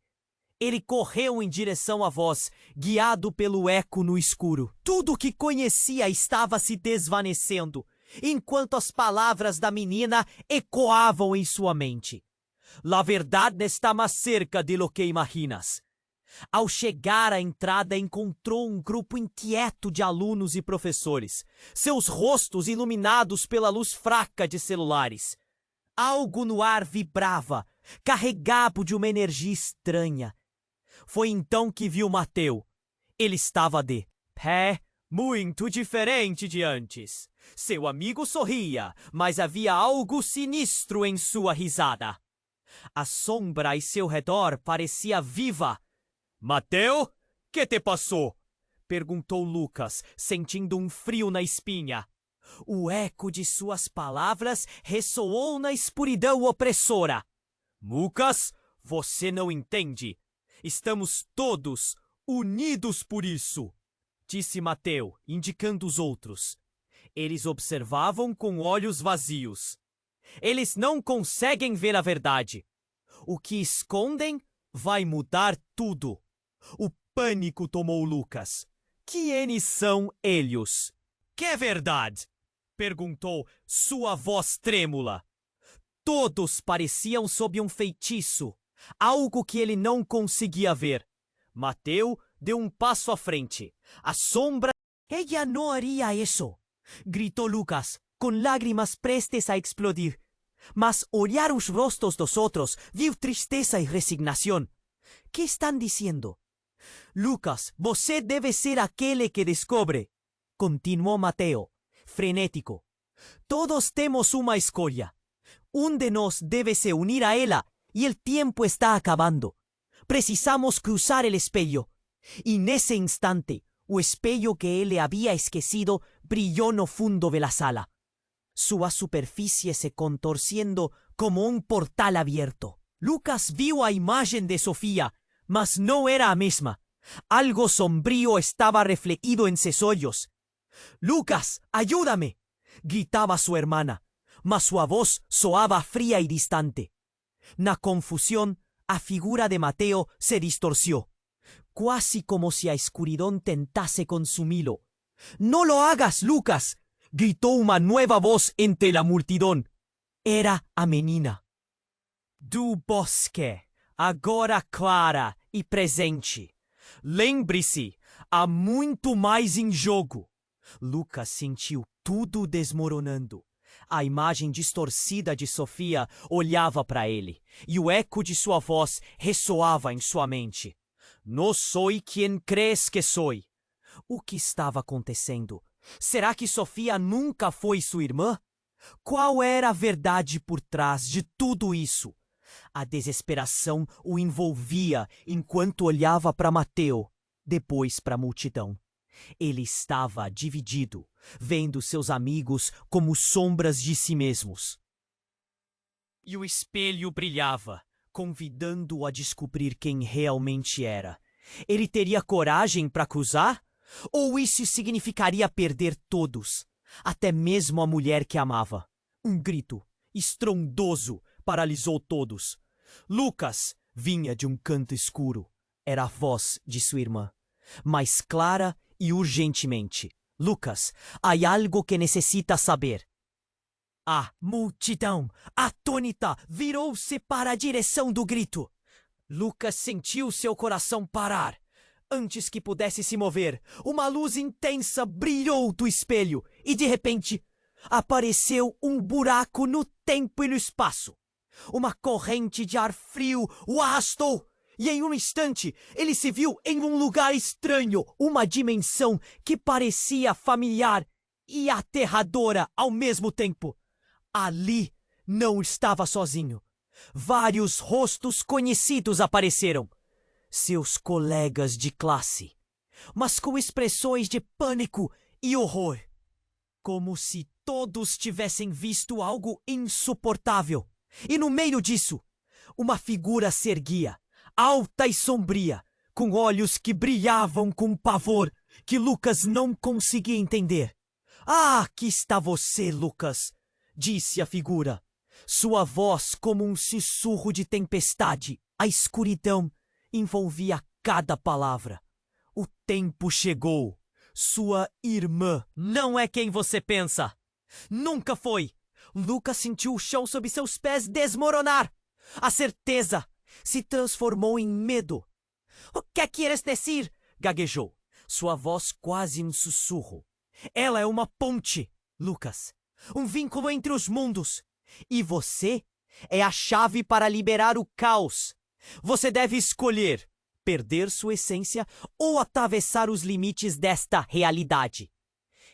Ele correu em direção à voz, guiado pelo eco no escuro. Tudo o que conhecia estava se desvanecendo, enquanto as palavras da menina ecoavam em sua mente. La verdade está mais cerca de lo que imaginas. Ao chegar à entrada, encontrou um grupo inquieto de alunos e professores, seus rostos iluminados pela luz fraca de celulares. Algo no ar vibrava, carregado de uma energia estranha. Foi então que viu Mateu. Ele estava de pé, muito diferente de antes. Seu amigo sorria, mas havia algo sinistro em sua risada. A sombra em seu redor parecia viva. Mateu, que te passou? Perguntou Lucas, sentindo um frio na espinha. O eco de suas palavras ressoou na escuridão opressora. Lucas, você não entende. Estamos todos unidos por isso, disse Mateu, indicando os outros. Eles observavam com olhos vazios. Eles não conseguem ver a verdade. O que escondem vai mudar tudo. O pânico tomou Lucas. Quem são eles? Que é verdade? Perguntou sua voz trêmula. Todos pareciam sob um feitiço, algo que ele não conseguia ver. Mateu deu um passo à frente. A sombra... Ella não haria isso, gritou Lucas, com lágrimas prestes a explodir. Mas olhar os rostos dos outros, viu tristeza e resignação. Que estão dizendo? Lucas, você deve ser aquele que descobre, continuou Mateo, frenético. Todos temos uma escolha. Um de nós deve se unir a ela e o tempo está acabando. Precisamos cruzar o espelho. E nesse instante, o espelho que ele havia esquecido brilhou no fundo de la sala. Sua superfície se contorciendo como um portal abierto. Lucas viu a imagem de Sofía, mas não era a mesma. Algo sombrío estaba reflejido en sus ojos. «Lucas, ayúdame!» gritaba su hermana, mas sua voz soaba fría y distante. Na confusión, a figura de Mateo se distorció, casi como si a escuridão tentase consumilo. «¡No lo hagas, Lucas!» gritó una nueva voz entre la multidão. Era a menina. Do bosque, agora clara e presente. Lembre-se, há muito mais em jogo. Lucas sentiu tudo desmoronando. A imagem distorcida de Sofía olhava para ele, e o eco de sua voz ressoava em sua mente. Não sou quem crees que sou. O que estava acontecendo? Será que Sofía nunca foi sua irmã? Qual era a verdade por trás de tudo isso? A desesperação o envolvia enquanto olhava para Mateu, depois para a multidão. Ele estava dividido, vendo seus amigos como sombras de si mesmos. E o espelho brilhava, convidando-o a descobrir quem realmente era. Ele teria coragem para cruzar? Ou isso significaria perder todos, até mesmo a mulher que amava? Um grito estrondoso paralisou todos. Lucas vinha de um canto escuro. Era a voz de sua irmã, mais clara e urgentemente. Lucas, há algo que necessita saber. A multidão, atônita, virou-se para a direção do grito. Lucas sentiu seu coração parar. Antes que pudesse se mover, uma luz intensa brilhou do espelho e, de repente, apareceu um buraco no tempo e no espaço. Uma corrente de ar frio o arrastou e, em um instante, ele se viu em um lugar estranho, uma dimensão que parecia familiar e aterradora ao mesmo tempo. Ali não estava sozinho. Vários rostos conhecidos apareceram. Seus colegas de classe, mas com expressões de pânico e horror, como se todos tivessem visto algo insuportável. E no meio disso, uma figura se erguia, alta e sombria, com olhos que brilhavam com pavor que Lucas não conseguia entender. «Ah, aqui está você, Lucas!» disse a figura, sua voz como um sussurro de tempestade. A escuridão envolvia cada palavra. O tempo chegou. Sua irmã não é quem você pensa. Nunca foi! Lucas sentiu o chão sob seus pés desmoronar. A certeza se transformou em medo. O que queres dizer? Gaguejou, sua voz quase um sussurro. Ela é uma ponte, Lucas. Um vínculo entre os mundos. E você é a chave para liberar o caos. Você deve escolher perder sua essência ou atravessar os limites desta realidade.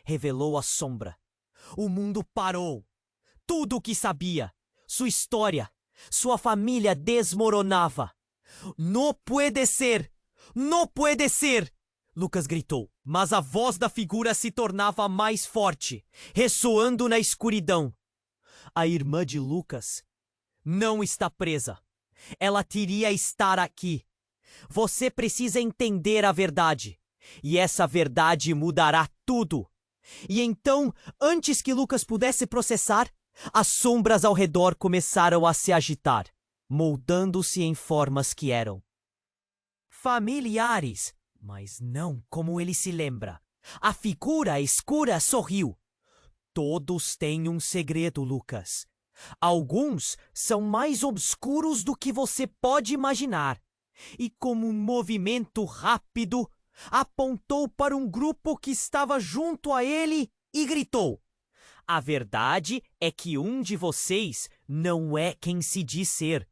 Revelou a sombra. O mundo parou. Tudo o que sabia, sua história, sua família desmoronava. Não pode ser! Não pode ser! Lucas gritou, mas a voz da figura se tornava mais forte, ressoando na escuridão. A irmã de Lucas não está presa. Ela teria estar aqui. Você precisa entender a verdade. E essa verdade mudará tudo. E então, antes que Lucas pudesse processar, as sombras ao redor começaram a se agitar, moldando-se em formas que eram familiares, mas não como ele se lembra. A figura escura sorriu. Todos têm um segredo, Lucas. Alguns são mais obscuros do que você pode imaginar. E como um movimento rápido, apontou para um grupo que estava junto a ele e gritou: a verdade é que um de vocês não é quem se diz ser.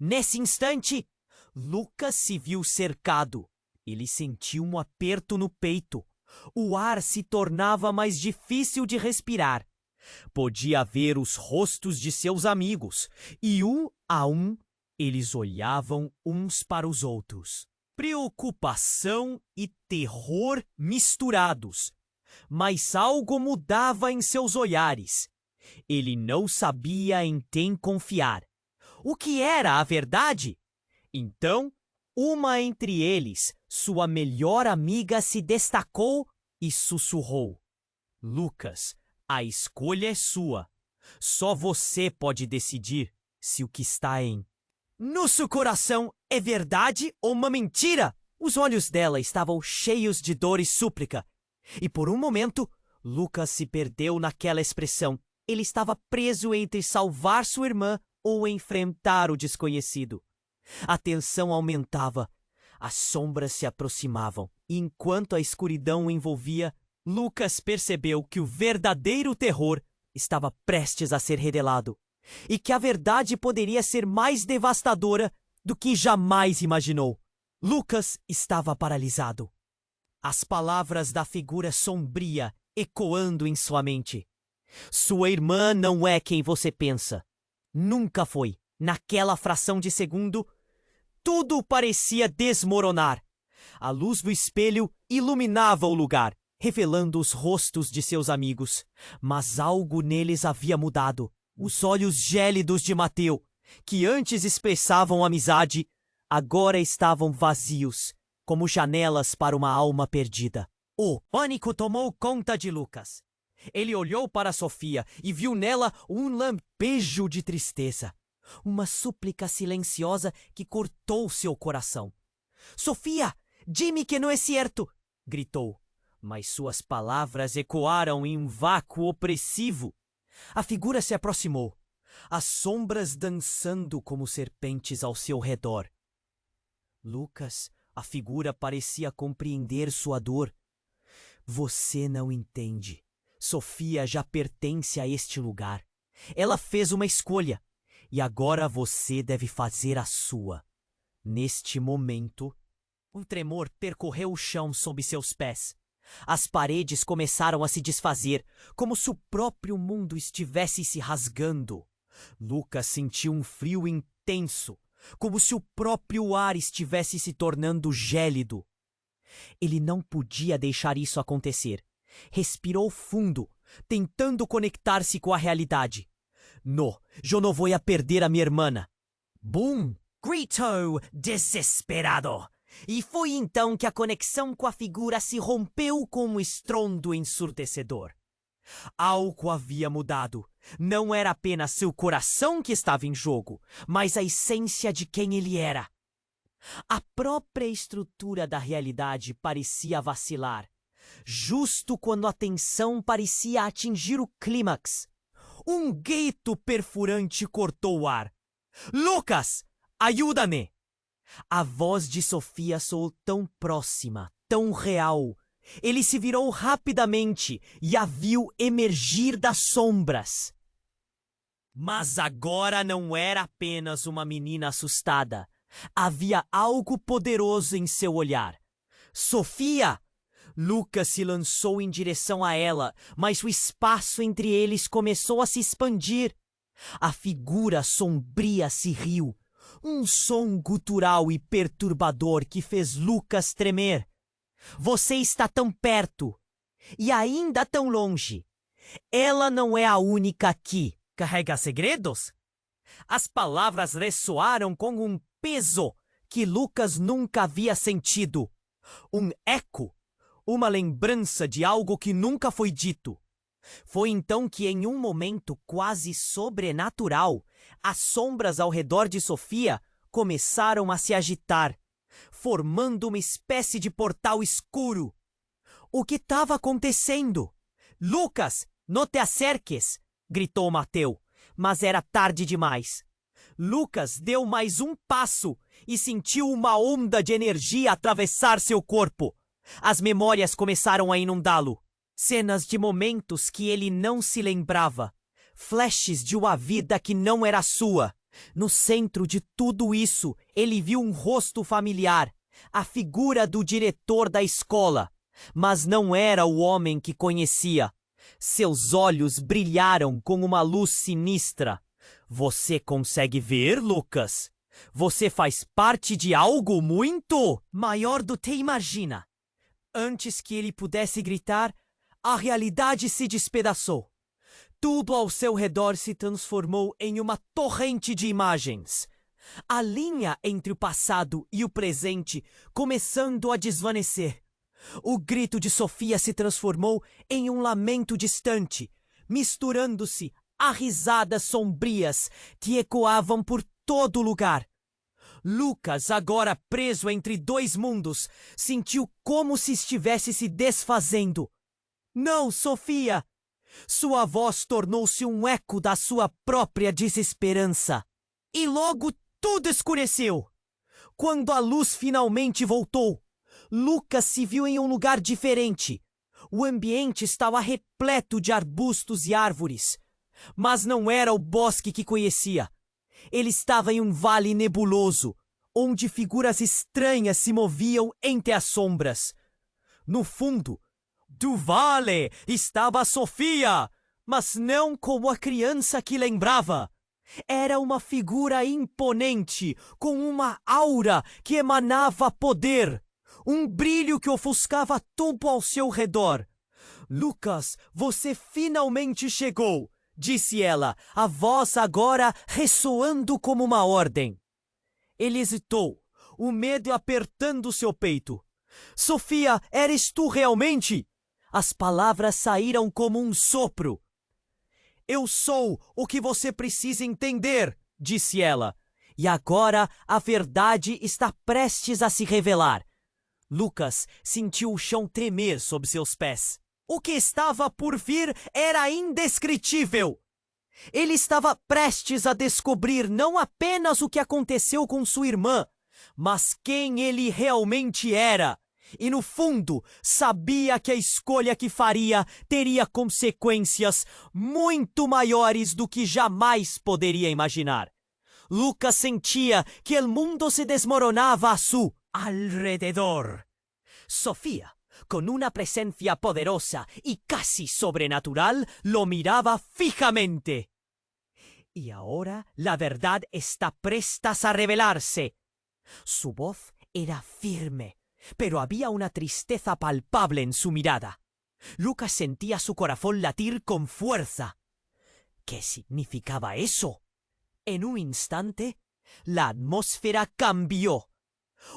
Nesse instante, Lucas se viu cercado. Ele sentiu um aperto no peito. O ar se tornava mais difícil de respirar. Podia ver os rostos de seus amigos, e um a um, eles olhavam uns para os outros. Preocupação e terror misturados. Mas algo mudava em seus olhares. Ele não sabia em quem confiar. O que era a verdade? Então, uma entre eles, sua melhor amiga, se destacou e sussurrou: Lucas, a escolha é sua. Só você pode decidir se o que está em nosso coração é verdade ou uma mentira. Os olhos dela estavam cheios de dor e súplica. E por um momento, Lucas se perdeu naquela expressão. Ele estava preso entre salvar sua irmã ou enfrentar o desconhecido. A tensão aumentava. As sombras se aproximavam. E enquanto a escuridão o envolvia, Lucas percebeu que o verdadeiro terror estava prestes a ser revelado. E que a verdade poderia ser mais devastadora do que jamais imaginou. Lucas estava paralisado. As palavras da figura sombria ecoando em sua mente. Sua irmã não é quem você pensa. Nunca foi. Naquela fração de segundo, tudo parecia desmoronar. A luz do espelho iluminava o lugar, revelando os rostos de seus amigos. Mas algo neles havia mudado. Os olhos gélidos de Mateu, que antes expressavam amizade, agora estavam vazios, como janelas para uma alma perdida. O pânico tomou conta de Lucas. Ele olhou para Sofia e viu nela um lampejo de tristeza. Uma súplica silenciosa que cortou seu coração. Sofia, dime que não é certo! Gritou. Mas suas palavras ecoaram em um vácuo opressivo. A figura se aproximou, as sombras dançando como serpentes ao seu redor. Lucas, a figura parecia compreender sua dor. Você não entende. Sofia já pertence a este lugar. Ela fez uma escolha, e agora você deve fazer a sua. Neste momento, um tremor percorreu o chão sob seus pés. As paredes começaram a se desfazer, como se o próprio mundo estivesse se rasgando. Lucas sentiu um frio intenso, como se o próprio ar estivesse se tornando gélido. Ele não podia deixar isso acontecer. Respirou fundo, tentando conectar-se com a realidade. No, eu não vou perder a minha irmã. Boom! Gritou, desesperado. E foi então que a conexão com a figura se rompeu com um estrondo ensurdecedor. Algo havia mudado. Não era apenas seu coração que estava em jogo, mas a essência de quem ele era. A própria estrutura da realidade parecia vacilar. Justo quando a tensão parecia atingir o clímax, um grito perfurante cortou o ar. Lucas, ajuda-me! A voz de Sofia soou tão próxima, tão real. Ele se virou rapidamente e a viu emergir das sombras. Mas agora não era apenas uma menina assustada. Havia algo poderoso em seu olhar. Sofia! Lucas se lançou em direção a ela, mas o espaço entre eles começou a se expandir. A figura sombria se riu. Um som gutural e perturbador que fez Lucas tremer. Você está tão perto e ainda tão longe. Ela não é a única aqui. Carrega segredos? As palavras ressoaram com um peso que Lucas nunca havia sentido. Um eco, uma lembrança de algo que nunca foi dito. Foi então que, em um momento quase sobrenatural, as sombras ao redor de Sofia começaram a se agitar, formando uma espécie de portal escuro. O que estava acontecendo? Lucas, não te acerques! Gritou Mateu, mas era tarde demais. Lucas deu mais um passo e sentiu uma onda de energia atravessar seu corpo. As memórias começaram a inundá-lo. Cenas de momentos que ele não se lembrava. Flashes de uma vida que não era sua. No centro de tudo isso, ele viu um rosto familiar, a figura do diretor da escola. Mas não era o homem que conhecia. Seus olhos brilharam com uma luz sinistra. Você consegue ver, Lucas? Você faz parte de algo muito maior do que imagina. Antes que ele pudesse gritar, a realidade se despedaçou. Tudo ao seu redor se transformou em uma torrente de imagens. A linha entre o passado e o presente começando a desvanecer. O grito de Sofia se transformou em um lamento distante, misturando-se a risadas sombrias que ecoavam por todo lugar. Lucas, agora preso entre dois mundos, sentiu como se estivesse se desfazendo. Não, Sofia! Sua voz tornou-se um eco da sua própria desesperança. E logo tudo escureceu. Quando a luz finalmente voltou, Lucas se viu em um lugar diferente. O ambiente estava repleto de arbustos e árvores. Mas não era o bosque que conhecia. Ele estava em um vale nebuloso, onde figuras estranhas se moviam entre as sombras. No fundo do vale estava a Sofia, mas não como a criança que lembrava. Era uma figura imponente, com uma aura que emanava poder. Um brilho que ofuscava tudo ao seu redor. Lucas, você finalmente chegou, disse ela, a voz agora ressoando como uma ordem. Ele hesitou, o medo apertando seu peito. Sofia, eres tu realmente? As palavras saíram como um sopro. Eu sou o que você precisa entender, disse ela. E agora a verdade está prestes a se revelar. Lucas sentiu o chão tremer sob seus pés. O que estava por vir era indescritível. Ele estava prestes a descobrir não apenas o que aconteceu com sua irmã, mas quem ele realmente era. E no fundo, sabia que a escolha que faria teria consequências muito maiores do que jamais poderia imaginar. Lucas sentia que o mundo se desmoronava a su alrededor. Sofía, con una presencia poderosa y casi sobrenatural, lo miraba fijamente. Y ahora la verdad está prestas a revelarse. Su voz era firme, pero había una tristeza palpable en su mirada. Lucas sentía su corazón latir con fuerza. ¿Qué significaba eso? En un instante, la atmósfera cambió.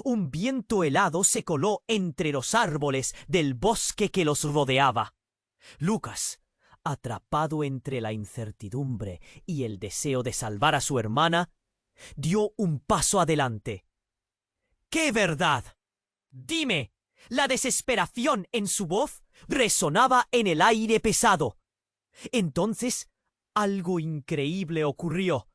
Un viento helado se coló entre los árboles del bosque que los rodeaba. Lucas, atrapado entre la incertidumbre y el deseo de salvar a su hermana, dio un paso adelante. ¿Qué verdad? Dime, La desesperación en su voz resonaba en el aire pesado. Entonces, algo increíble ocurrió.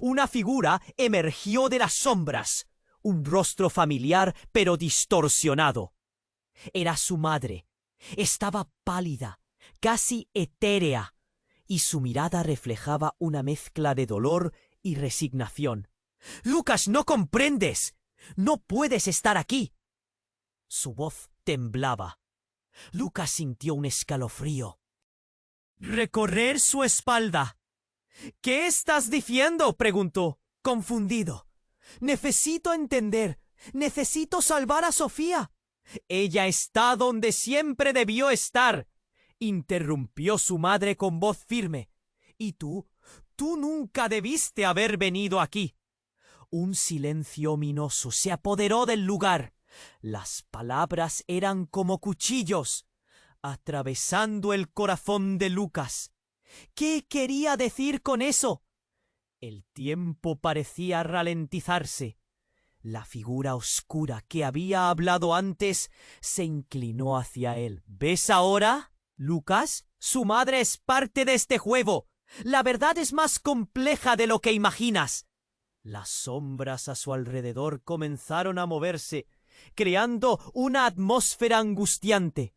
Una figura emergió de las sombras, un rostro familiar pero distorsionado. Era su madre. Estaba pálida, casi etérea, y su mirada reflejaba una mezcla de dolor y resignación. «Lucas, no comprendes. No puedes estar aquí». Su voz temblaba. Lucas sintió un escalofrío recorrer su espalda. «¿Qué estás diciendo?», preguntó, confundido. «Necesito entender. Necesito salvar a Sofía». «Ella está donde siempre debió estar», interrumpió su madre con voz firme. «Y tú nunca debiste haber venido aquí». Un silencio ominoso se apoderó del lugar. Las palabras eran como cuchillos, atravesando el corazón de Lucas. ¿Qué quería decir con eso? El tiempo parecía ralentizarse. La figura oscura que había hablado antes se inclinó hacia él. ¿Ves ahora, Lucas? Su madre es parte de este juego. La verdad es más compleja de lo que imaginas. Las sombras a su alrededor comenzaron a moverse, creando una atmósfera angustiante.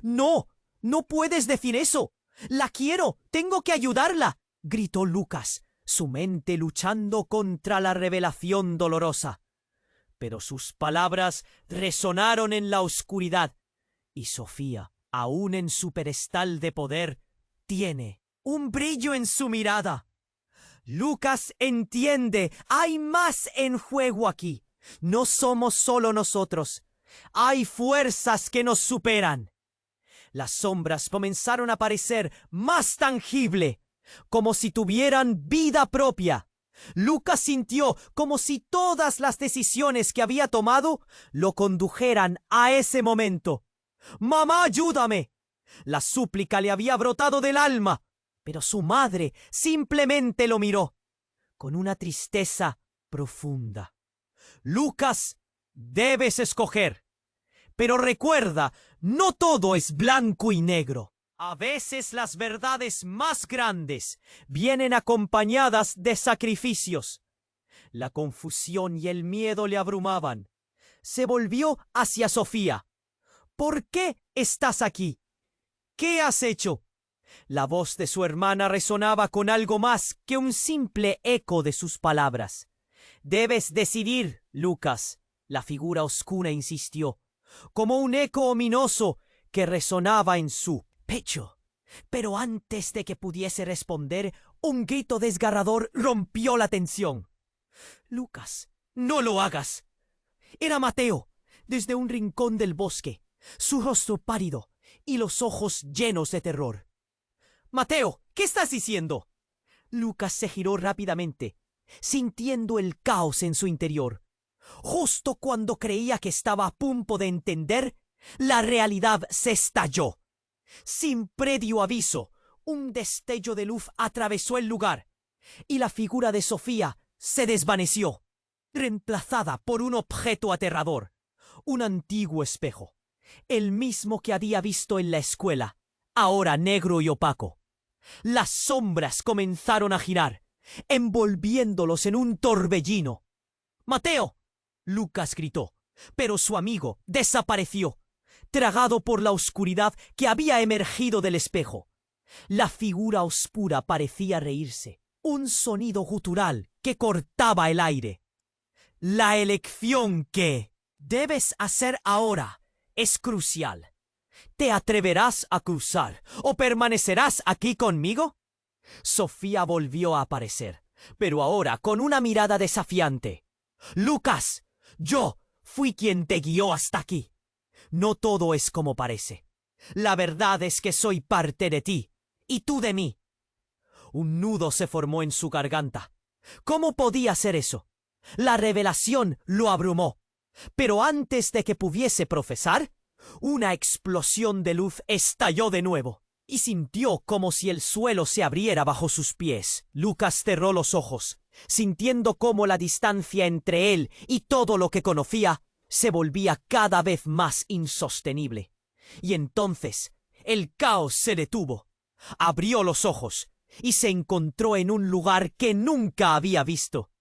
«¡No! ¡No puedes decir eso! ¡La quiero! ¡Tengo que ayudarla!», gritó Lucas, su mente luchando contra la revelación dolorosa. Pero sus palabras resonaron en la oscuridad, y Sofía, aún en su pedestal de poder, tiene un brillo en su mirada. «Lucas, entiende, hay más en juego aquí. No somos solo nosotros. Hay fuerzas que nos superan». Las sombras comenzaron a parecer más tangible, como si tuvieran vida propia. Lucas sintió como si todas las decisiones que había tomado lo condujeran a ese momento. «¡Mamá, ayúdame!». La súplica le había brotado del alma, pero su madre simplemente lo miró, con una tristeza profunda. «Lucas, debes escoger. Pero recuerda, no todo es blanco y negro. A veces las verdades más grandes vienen acompañadas de sacrificios». La confusión y el miedo le abrumaban. Se volvió hacia Sofía. «¿Por qué estás aquí? ¿Qué has hecho?». La voz de su hermana resonaba con algo más que un simple eco de sus palabras. «Debes decidir, Lucas», la figura oscura insistió, como un eco ominoso que resonaba en su pecho. Pero antes de que pudiese responder, un grito desgarrador rompió la tensión. «Lucas, no lo hagas». Era Mateo, desde un rincón del bosque, su rostro pálido y los ojos llenos de terror. «Mateo, ¿qué estás diciendo?». Lucas se giró rápidamente, sintiendo el caos en su interior. Justo cuando creía que estaba a punto de entender, la realidad se estalló. Sin previo aviso, un destello de luz atravesó el lugar, y la figura de Sofía se desvaneció, reemplazada por un objeto aterrador, un antiguo espejo, el mismo que había visto en la escuela, ahora negro y opaco. Las sombras comenzaron a girar, envolviéndolos en un torbellino. «¡Mateo!», Lucas gritó, pero su amigo desapareció, tragado por la oscuridad que había emergido del espejo. La figura oscura parecía reírse, un sonido gutural que cortaba el aire. «La elección que debes hacer ahora es crucial. ¿Te atreverás a cruzar o permanecerás aquí conmigo?». Sofía volvió a aparecer, pero ahora con una mirada desafiante. «Lucas, yo fui quien te guió hasta aquí. No todo es como parece. La verdad es que soy parte de ti, y tú de mí». Un nudo se formó en su garganta. ¿Cómo podía ser eso? La revelación lo abrumó. Pero antes de que pudiese profesar, una explosión de luz estalló de nuevo, y sintió como si el suelo se abriera bajo sus pies. Lucas cerró los ojos, sintiendo cómo la distancia entre él y todo lo que conocía se volvía cada vez más insostenible. Y entonces el caos se detuvo. Abrió los ojos y se encontró en un lugar que nunca había visto.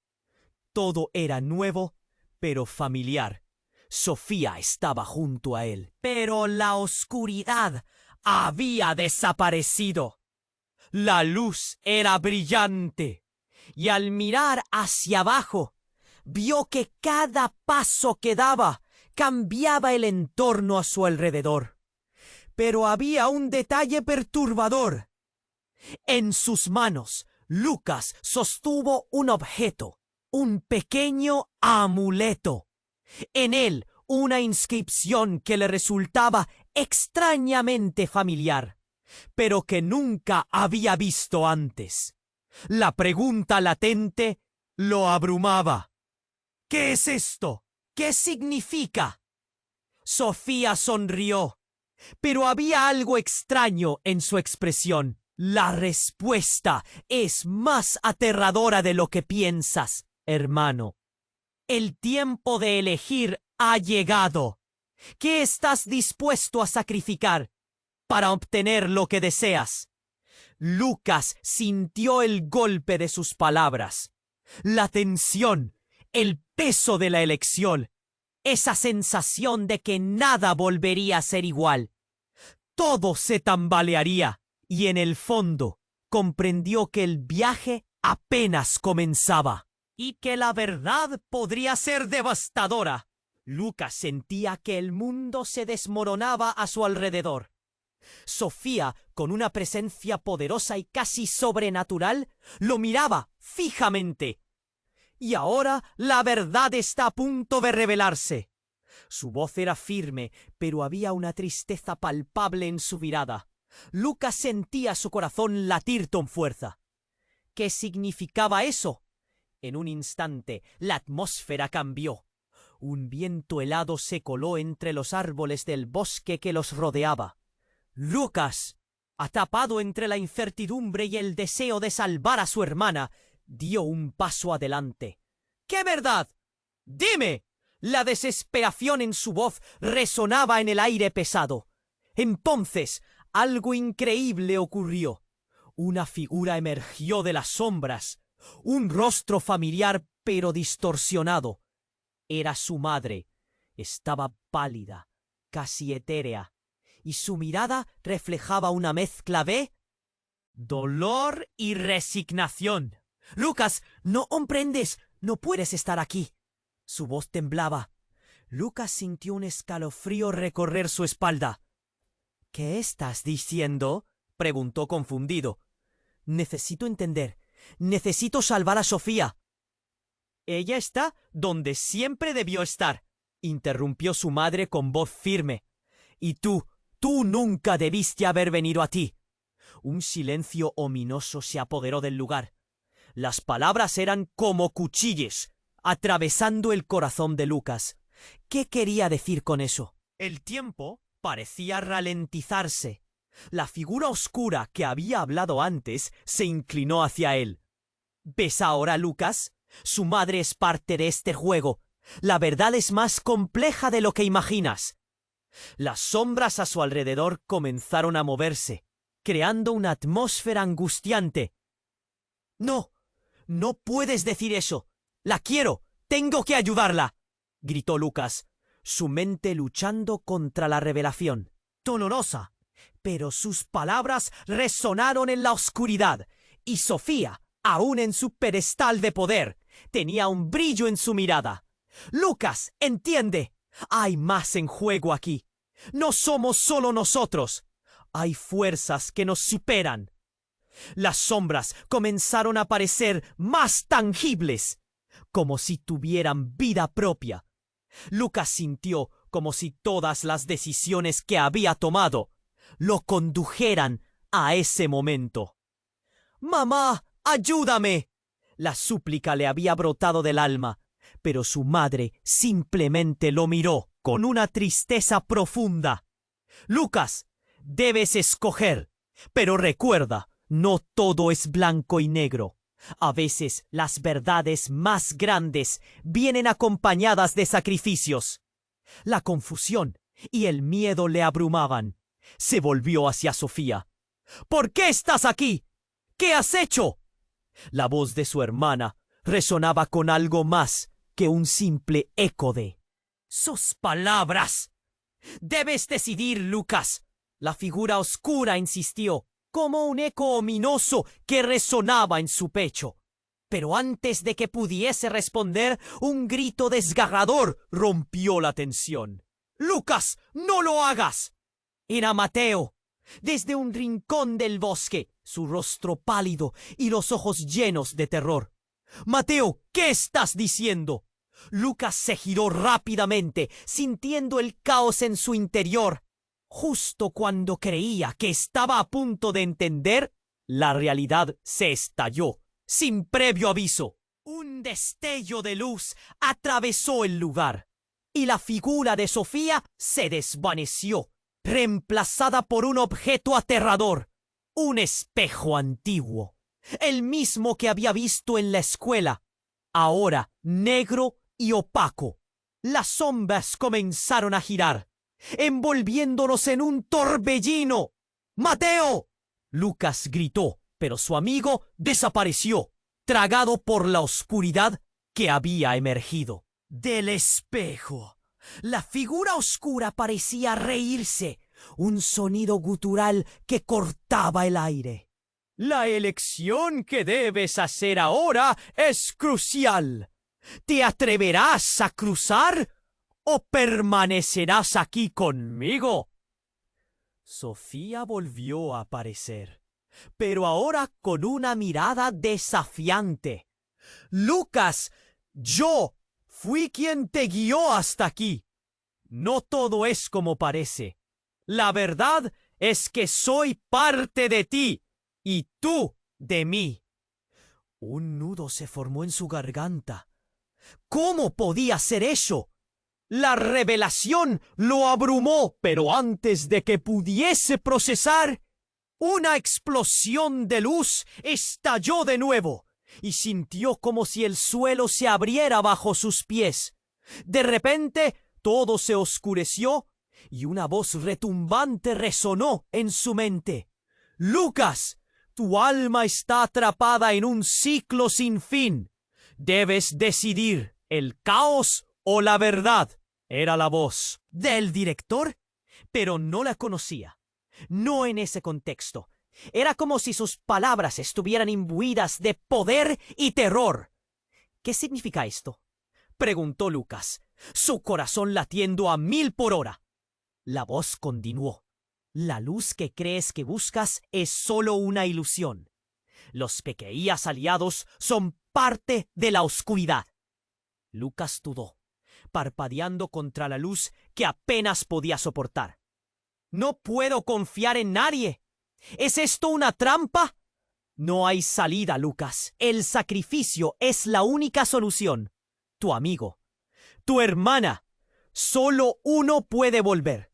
Todo era nuevo, pero familiar. Sofía estaba junto a él. Pero la oscuridad había desaparecido. La luz era brillante. Y al mirar hacia abajo, vio que cada paso que daba cambiaba el entorno a su alrededor. Pero había un detalle perturbador. En sus manos, Lucas sostuvo un objeto, un pequeño amuleto. En él, una inscripción que le resultaba extrañamente familiar, pero que nunca había visto antes. La pregunta latente lo abrumaba. ¿Qué es esto? ¿Qué significa? Sofía sonrió, pero había algo extraño en su expresión. La respuesta es más aterradora de lo que piensas, hermano. El tiempo de elegir ha llegado. ¿Qué estás dispuesto a sacrificar para obtener lo que deseas? Lucas sintió el golpe de sus palabras, la tensión, el peso de la elección, esa sensación de que nada volvería a ser igual. Todo se tambalearía y en el fondo comprendió que el viaje apenas comenzaba y que la verdad podría ser devastadora. Lucas sentía que el mundo se desmoronaba a su alrededor. Sofía, con una presencia poderosa y casi sobrenatural, lo miraba fijamente. Y ahora la verdad está a punto de revelarse. Su voz era firme, pero había una tristeza palpable en su mirada. Lucas sentía su corazón latir con fuerza. ¿Qué significaba eso? En un instante, la atmósfera cambió. Un viento helado se coló entre los árboles del bosque que los rodeaba. Lucas, atrapado entre la incertidumbre y el deseo de salvar a su hermana, dio un paso adelante. ¿Qué verdad? ¡Dime! La desesperación en su voz resonaba en el aire pesado. Entonces, algo increíble ocurrió. Una figura emergió de las sombras, un rostro familiar pero distorsionado. Era su madre. Estaba pálida, casi etérea, y su mirada reflejaba una mezcla de dolor y resignación. «Lucas, no comprendes, no puedes estar aquí». Su voz temblaba. Lucas sintió un escalofrío recorrer su espalda. «¿Qué estás diciendo?», preguntó confundido. «Necesito entender. Necesito salvar a Sofía». «Ella está donde siempre debió estar», interrumpió su madre con voz firme. «Y tú nunca debiste haber venido a ti». Un silencio ominoso se apoderó del lugar. Las palabras eran como cuchillos, atravesando el corazón de Lucas. ¿Qué quería decir con eso? El tiempo parecía ralentizarse. La figura oscura que había hablado antes se inclinó hacia él. ¿Ves ahora, Lucas? Su madre es parte de este juego. La verdad es más compleja de lo que imaginas. Las sombras a su alrededor comenzaron a moverse, creando una atmósfera angustiante. «No, no puedes decir eso. La quiero. Tengo que ayudarla», gritó Lucas, su mente luchando contra la revelación. Dolorosa, pero sus palabras resonaron en la oscuridad, y Sofía, aún en su pedestal de poder, tenía un brillo en su mirada. «Lucas, entiende. Hay más en juego aquí. No somos solo nosotros. Hay fuerzas que nos superan». Las sombras comenzaron a parecer más tangibles, como si tuvieran vida propia. Lucas sintió como si todas las decisiones que había tomado lo condujeran a ese momento. «Mamá, ayúdame». La súplica le había brotado del alma, pero su madre simplemente lo miró con una tristeza profunda. «Lucas, debes escoger, pero recuerda, no todo es blanco y negro. A veces las verdades más grandes vienen acompañadas de sacrificios». La confusión y el miedo le abrumaban. Se volvió hacia Sofía. ¿Por qué estás aquí? ¿Qué has hecho? La voz de su hermana resonaba con algo más que un simple eco de sus palabras. Debes decidir, Lucas. La figura oscura insistió, como un eco ominoso que resonaba en su pecho. Pero antes de que pudiese responder, un grito desgarrador rompió la tensión. ¡Lucas, no lo hagas! Era Mateo. Desde un rincón del bosque, su rostro pálido y los ojos llenos de terror. Mateo, ¿qué estás diciendo? Lucas se giró rápidamente, sintiendo el caos en su interior. Justo cuando creía que estaba a punto de entender, la realidad se estalló, sin previo aviso. Un destello de luz atravesó el lugar, y la figura de Sofía se desvaneció, reemplazada por un objeto aterrador, un espejo antiguo, el mismo que había visto en la escuela, ahora negro y opaco. Las sombras comenzaron a girar, envolviéndonos en un torbellino. ¡Mateo! Lucas gritó, pero su amigo desapareció, tragado por la oscuridad que había emergido. Del espejo, la figura oscura parecía reírse, un sonido gutural que cortaba el aire. La elección que debes hacer ahora es crucial. ¿Te atreverás a cruzar o permanecerás aquí conmigo? Sofía volvió a aparecer, pero ahora con una mirada desafiante. Lucas, yo fui quien te guió hasta aquí. No todo es como parece. La verdad es que soy parte de ti y tú de mí. Un nudo se formó en su garganta. ¿Cómo podía ser eso? La revelación lo abrumó, pero antes de que pudiese procesar, una explosión de luz estalló de nuevo y sintió como si el suelo se abriera bajo sus pies. De repente, todo se oscureció y una voz retumbante resonó en su mente. «Lucas, tu alma está atrapada en un ciclo sin fin. Debes decidir el caos o la verdad». Era la voz del director, pero no la conocía. No en ese contexto. Era como si sus palabras estuvieran imbuidas de poder y terror. ¿Qué significa esto?, preguntó Lucas, su corazón latiendo a 1000 por hora. La voz continuó. La luz que crees que buscas es solo una ilusión. Los pequeños aliados son parte de la oscuridad. Lucas dudó, parpadeando contra la luz que apenas podía soportar. No puedo confiar en nadie. ¿Es esto una trampa? No hay salida, Lucas. El sacrificio es la única solución. Tu amigo, tu hermana, solo uno puede volver.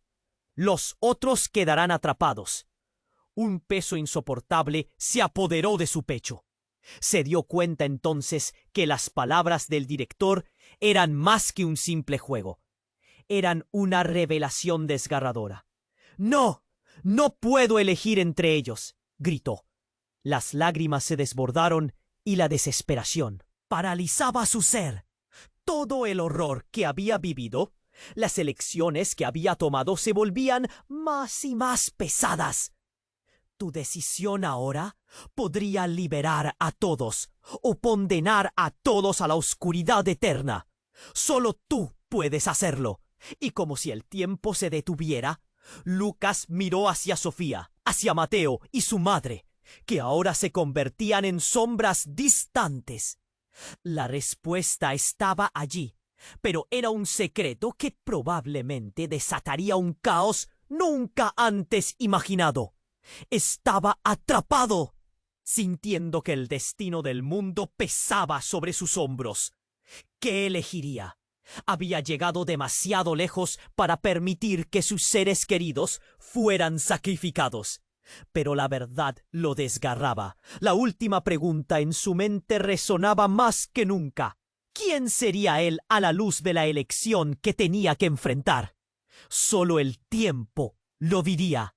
Los otros quedarán atrapados. Un peso insoportable se apoderó de su pecho. Se dio cuenta entonces que las palabras del director eran más que un simple juego. Eran una revelación desgarradora. «No, no puedo elegir entre ellos», gritó. Las lágrimas se desbordaron y la desesperación paralizaba su ser. Todo el horror que había vivido, las elecciones que había tomado se volvían más y más pesadas. Tu decisión ahora podría liberar a todos o condenar a todos a la oscuridad eterna. Solo tú puedes hacerlo. Y como si el tiempo se detuviera, Lucas miró hacia Sofía, hacia Mateo y su madre, que ahora se convertían en sombras distantes. La respuesta estaba allí, pero era un secreto que probablemente desataría un caos nunca antes imaginado. Estaba atrapado, sintiendo que el destino del mundo pesaba sobre sus hombros. ¿Qué elegiría? Había llegado demasiado lejos para permitir que sus seres queridos fueran sacrificados. Pero la verdad lo desgarraba. La última pregunta en su mente resonaba más que nunca. ¿Quién sería él a la luz de la elección que tenía que enfrentar? Solo el tiempo lo diría.